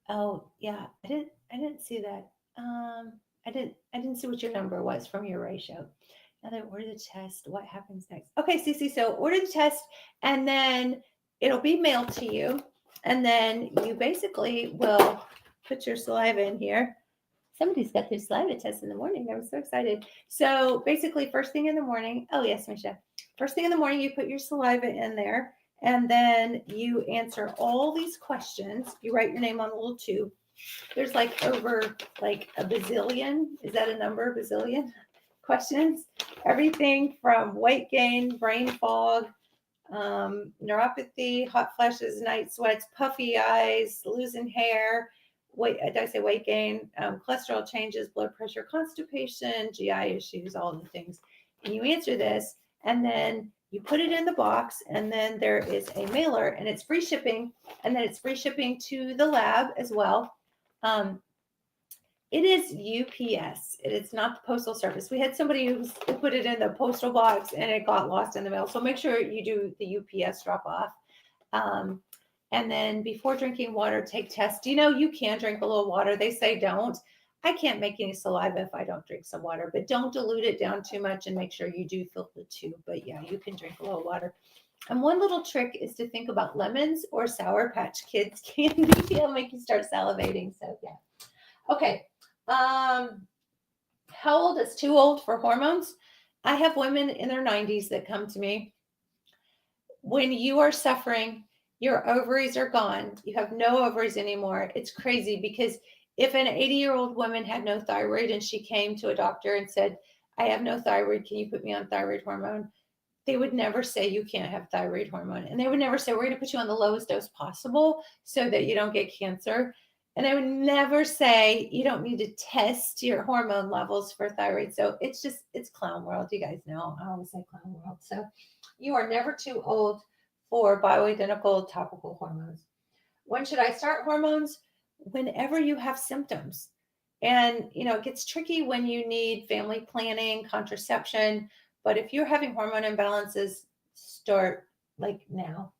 [SPEAKER 1] Oh yeah, I didn't see that. I didn't see what your number was from your ratio. Now that order the test, what happens next? Okay, Cece, so order the test and then it'll be mailed to you. And then you basically will put your saliva in here. Somebody's got their saliva test in the morning. I was so excited. So basically, first thing in the morning, oh yes, Misha. First thing in the morning, you put your saliva in there and then you answer all these questions. You write your name on a little tube. There's like over like a bazillion. Is that a number? Bazillion questions. Everything from weight gain, brain fog, neuropathy, hot flashes, night sweats, puffy eyes, losing hair, weight, did I say weight gain, cholesterol changes, blood pressure, constipation, GI issues, all the things. And you answer this, and then you put it in the box, and then there is a mailer, and it's free shipping, and then it's free shipping to the lab as well. Um, it is UPS. It is not the postal service. We had somebody who put it in the postal box and it got lost in the mail. So make sure you do the UPS drop off. Um, and then before drinking water, take tests. Do you know you can drink a little water? They say don't. I can't make any saliva if I don't drink some water, but don't dilute it down too much and make sure you do fill the tube. But yeah, you can drink a little water. And one little trick is to think about lemons or Sour Patch Kids candy. It'll make you start salivating. So yeah. Okay. How old is too old for hormones? I have women in their 90s that come to me. When you are suffering, your ovaries are gone. You have no ovaries anymore. It's crazy because if an 80-year-old woman had no thyroid and she came to a doctor and said, I have no thyroid, can you put me on thyroid hormone? They would never say you can't have thyroid hormone. And they would never say, we're going to put you on the lowest dose possible so that you don't get cancer. And I would never say you don't need to test your hormone levels for thyroid. So it's clown world. You guys know, I always say clown world. So you are never too old for bioidentical topical hormones. When should I start hormones? Whenever you have symptoms. And, it gets tricky when you need family planning, contraception. But if you're having hormone imbalances, start like now.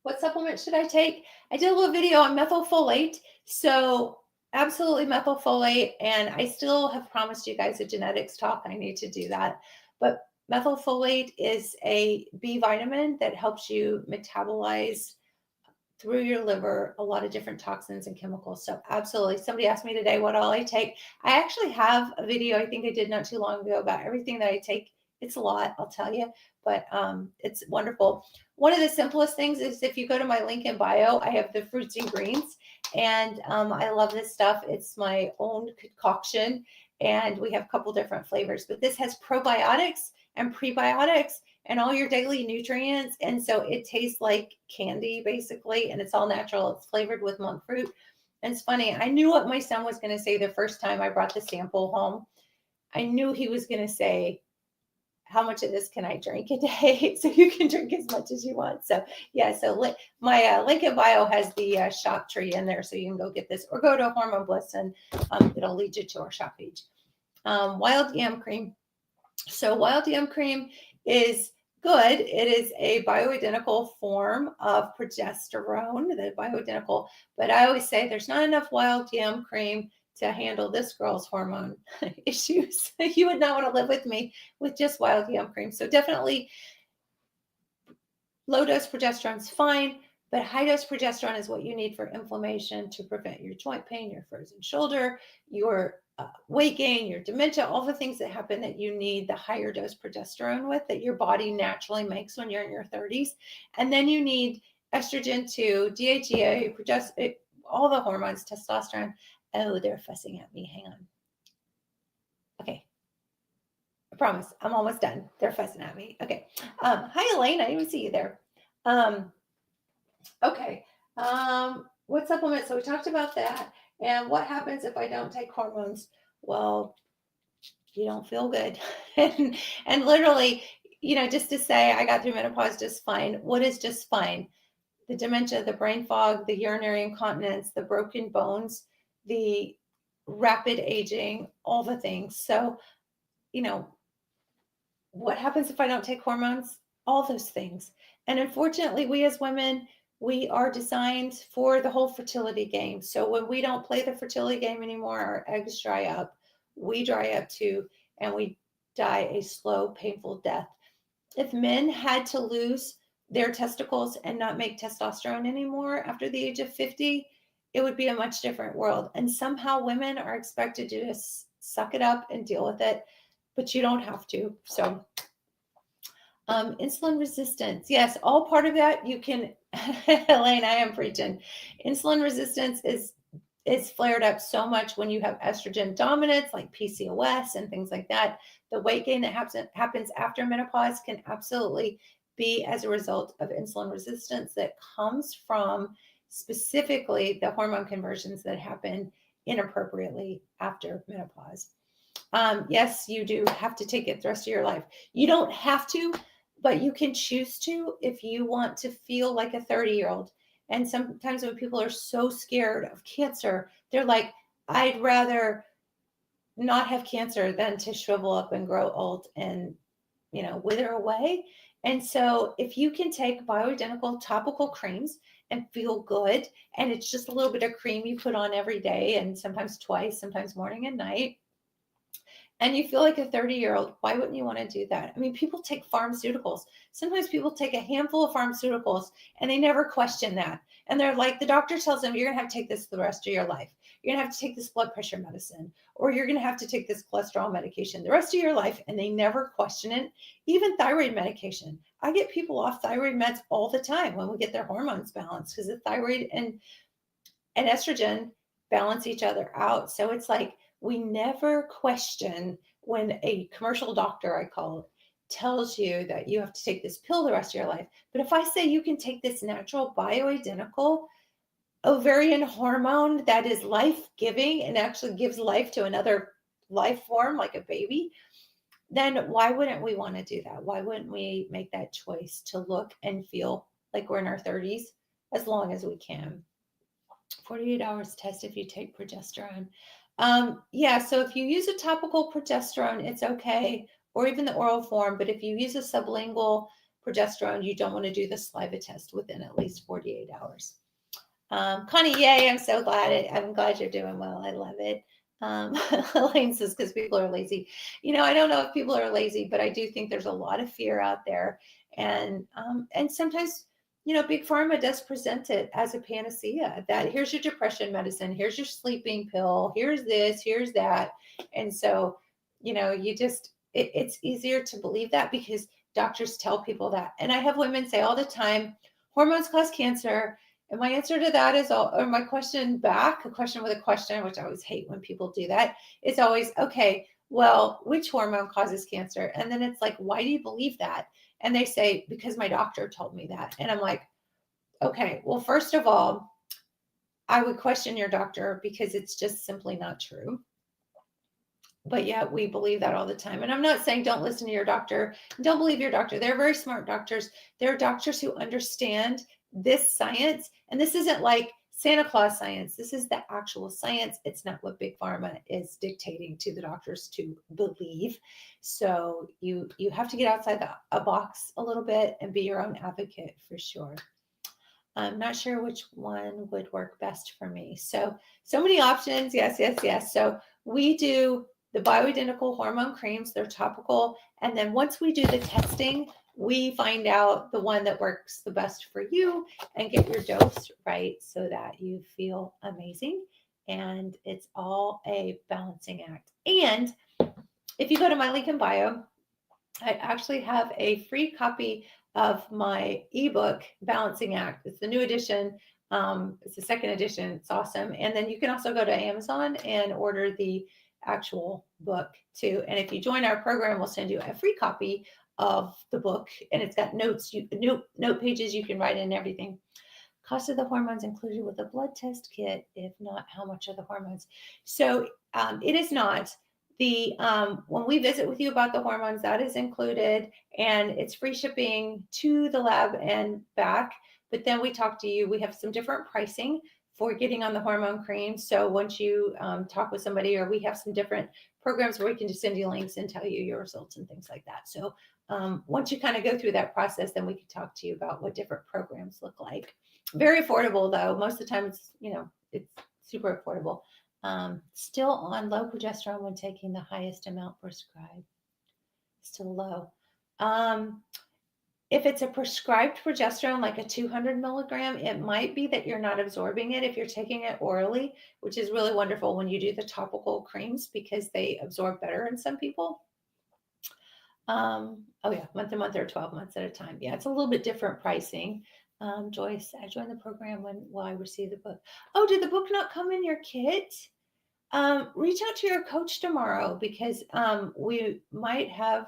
[SPEAKER 1] What supplement should I take? I did a little video on methylfolate. So absolutely methylfolate. And I still have promised you guys a genetics talk. I need to do that. But methylfolate is a B vitamin that helps you metabolize through your liver a lot of different toxins and chemicals. So absolutely. Somebody asked me today what all I take. I actually have a video I think I did not too long ago about everything that I take. It's a lot, I'll tell you, but it's wonderful. One of the simplest things is if you go to my link in bio, I have the fruits and greens, and I love this stuff. It's my own concoction, and we have a couple different flavors, but this has probiotics and prebiotics and all your daily nutrients. And so it tastes like candy basically, and it's all natural. It's flavored with monk fruit. And it's funny, I knew what my son was going to say the first time I brought the sample home. I knew he was going to say, how much of this can I drink a day? So you can drink as much as you want. So yeah, so my link in bio has the shop tree in there, so you can go get this or go to Hormone Bliss and it'll lead you to our shop page. Wild yam cream. So wild yam cream is good. It is a bioidentical form of progesterone, the bioidentical, but I always say there's not enough wild yam cream to handle this girl's hormone issues. You would not want to live with me with just wild yam cream. So definitely low dose progesterone is fine, but high dose progesterone is what you need for inflammation to prevent your joint pain, your frozen shoulder, your weight gain, your dementia, all the things that happen that you need the higher dose progesterone with that your body naturally makes when you're in your 30s. And then you need estrogen too, DHEA, all the hormones, testosterone. Oh, they're fussing at me. Hang on. Okay. I promise. I'm almost done. They're fussing at me. Okay. Hi, Elaine. I didn't even see you there. Okay. What supplement? So we talked about that. And what happens if I don't take hormones? Well, you don't feel good. and literally, just to say I got through menopause just fine. What is just fine? The dementia, the brain fog, the urinary incontinence, the broken bones, the rapid aging, all the things. So, you know, what happens if I don't take hormones? All those things. And unfortunately, we as women, we are designed for the whole fertility game. So when we don't play the fertility game anymore, our eggs dry up, we dry up too, and we die a slow, painful death. If men had to lose their testicles and not make testosterone anymore after the age of 50, it would be a much different world. And somehow women are expected to just suck it up and deal with it, but you don't have to. So insulin resistance. Yes, all part of that. You can, Elaine, I am preaching. Insulin resistance is flared up so much when you have estrogen dominance, like PCOS and things like that. The weight gain that happens after menopause can absolutely be as a result of insulin resistance that comes from specifically the hormone conversions that happen inappropriately after menopause. Yes, you do have to take it the rest of your life. You don't have to, but you can choose to if you want to feel like a 30-year-old. And sometimes when people are so scared of cancer, they're like, I'd rather not have cancer than to shrivel up and grow old and, wither away. And so if you can take bioidentical topical creams and feel good, and it's just a little bit of cream you put on every day and sometimes twice, sometimes morning and night, and you feel like a 30-year-old, why wouldn't you want to do that? I mean, people take pharmaceuticals. Sometimes people take a handful of pharmaceuticals and they never question that. And they're like, the doctor tells them, you're going to have to take this the rest of your life. You're going to have to take this blood pressure medicine, or you're going to have to take this cholesterol medication the rest of your life. And they never question it. Even thyroid medication. I get people off thyroid meds all the time when we get their hormones balanced, because the thyroid and estrogen balance each other out. So it's like we never question when a commercial doctor, I call it, tells you that you have to take this pill the rest of your life. But if I say you can take this natural bioidentical ovarian hormone that is life giving and actually gives life to another life form like a baby, then why wouldn't we want to do that? Why wouldn't we make that choice to look and feel like we're in our 30s as long as we can? 48 hours test if you take progesterone. Yeah, so if you use a topical progesterone, it's okay, or even the oral form. But if you use a sublingual progesterone, you don't want to do the saliva test within at least 48 hours. Connie, yay, I'm glad you're doing well. I love it. Elaine says, because people are lazy. I don't know if people are lazy, but I do think there's a lot of fear out there. And sometimes, Big Pharma does present it as a panacea, that here's your depression medicine, here's your sleeping pill, here's this, here's that. And so, it's easier to believe that because doctors tell people that. And I have women say all the time, hormones cause cancer. And my answer to that is, or my question back, a question with a question, which I always hate when people do that, is always, okay, well, which hormone causes cancer? And then it's like, why do you believe that? And they say, because my doctor told me that. And I'm like, okay, well, first of all, I would question your doctor because it's just simply not true. But yet we believe that all the time. And I'm not saying don't listen to your doctor. Don't believe your doctor. They're very smart doctors. They're doctors who understand this science. And this isn't like Santa Claus science. This is the actual science. It's not what Big Pharma is dictating to the doctors to believe. So you have to get outside a box a little bit and be your own advocate for sure. I'm not sure which one would work best for me. So many options. Yes, yes, yes. So we do the bioidentical hormone creams. They're topical. And then once we do the testing, we find out the one that works the best for you and get your dose right so that you feel amazing. And it's all a balancing act. And if you go to my link in bio, I actually have a free copy of my ebook, Balancing Act. It's the new edition. It's the second edition. It's awesome. And then you can also go to Amazon and order the actual book too. And if you join our program, we'll send you a free copy of the book. And it's got notes, note pages you can write in and everything. Cost of the hormones included with a blood test kit. If not, how much are the hormones? So it is not. The when we visit with you about the hormones, that is included, and it's free shipping to the lab and back. But then we talk to you. We have some different pricing for getting on the hormone cream. So once you talk with somebody, or we have some different programs where we can just send you links and tell you your results and things like that. So once you kind of go through that process, then we can talk to you about what different programs look like. Very affordable though. Most of the time, it's super affordable. Still on low progesterone when taking the highest amount prescribed. Still low. If it's a prescribed progesterone, like a 200 milligram, it might be that you're not absorbing it if you're taking it orally, which is really wonderful when you do the topical creams because they absorb better in some people. Oh yeah, month to month or 12 months at a time. Yeah, it's a little bit different pricing. Joyce, I joined the program when I received the book. Oh, did the book not come in your kit? Reach out to your coach tomorrow because we might have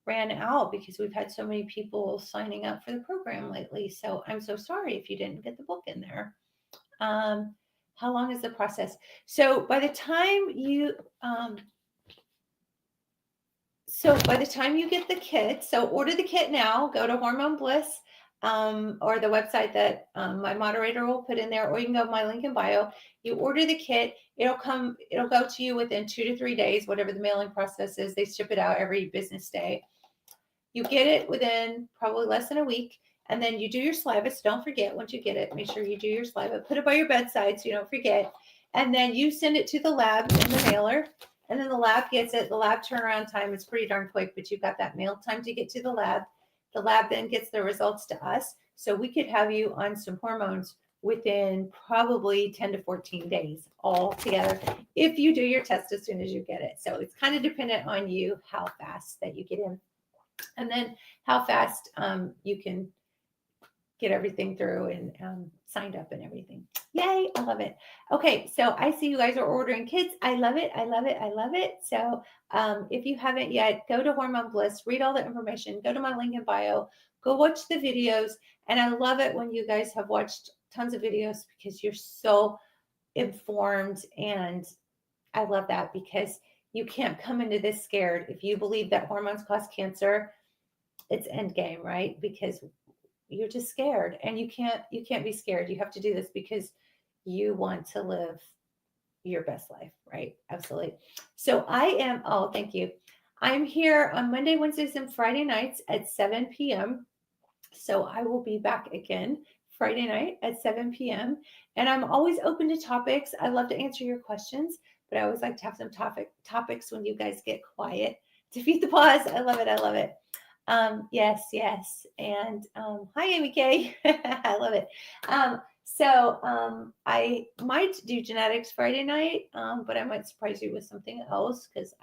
[SPEAKER 1] ran out because we've had so many people signing up for the program lately. So I'm so sorry if you didn't get the book in there. How long is the process? So by the time you get the kit, so order the kit now, go to Hormone Bliss or the website that my moderator will put in there, or you can go to my link in bio. You order the kit, it'll go to you within 2 to 3 days, whatever the mailing process is. They ship it out every business day. You get it within probably less than a week, and then you do your saliva. So don't forget, once you get it, make sure you do your saliva. Put it by your bedside so you don't forget. And then you send it to the lab in the mailer, and then the lab gets it. The lab turnaround time is pretty darn quick, but you've got that mail time to get to the lab. The lab then gets the results to us. So we could have you on some hormones within probably 10 to 14 days all together if you do your test as soon as you get it. So it's kind of dependent on you how fast that you get in, and then how fast you can get everything through and signed up and everything. Yay, I love it. Okay, so I see you guys are ordering kits. I love it. I love it. I love it. So if you haven't yet, go to Hormone Bliss, read all the information, go to my link in bio, go watch the videos. And I love it when you guys have watched tons of videos because you're so informed. And I love that because you can't come into this scared. If you believe that hormones cause cancer, it's end game, right? Because you're just scared, and you can't be scared. You have to do this because you want to live your best life, right? Absolutely. So thank you. I'm here on Monday, Wednesdays, and Friday nights at 7 p.m. So I will be back again Friday night at 7 p.m. And I'm always open to topics. I love to answer your questions, but I always like to have some topics when you guys get quiet. Defeat the pause. I love it. I love it. Yes. And hi, Amy Kay. I love it. I might do genetics Friday night, but I might surprise you with something else because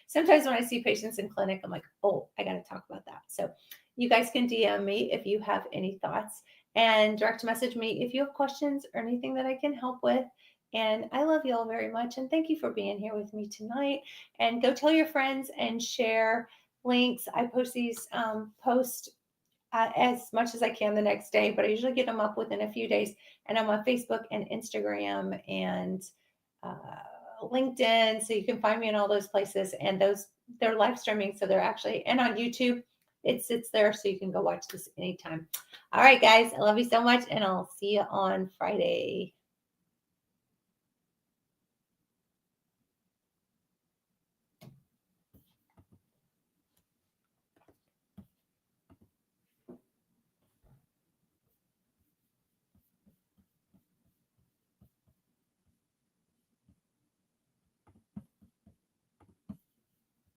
[SPEAKER 1] sometimes when I see patients in clinic, I'm like, oh, I got to talk about that. So you guys can DM me if you have any thoughts, and direct message me if you have questions or anything that I can help with. And I love you all very much. And thank you for being here with me tonight. And go tell your friends and share links. I post these posts as much as I can the next day, but I usually get them up within a few days. And I'm on Facebook and Instagram and LinkedIn, so you can find me in all those places. And they're live streaming, so they're actually, and on YouTube, it sits there, so you can go watch this anytime. All right, guys, I love you so much, and I'll see you on Friday.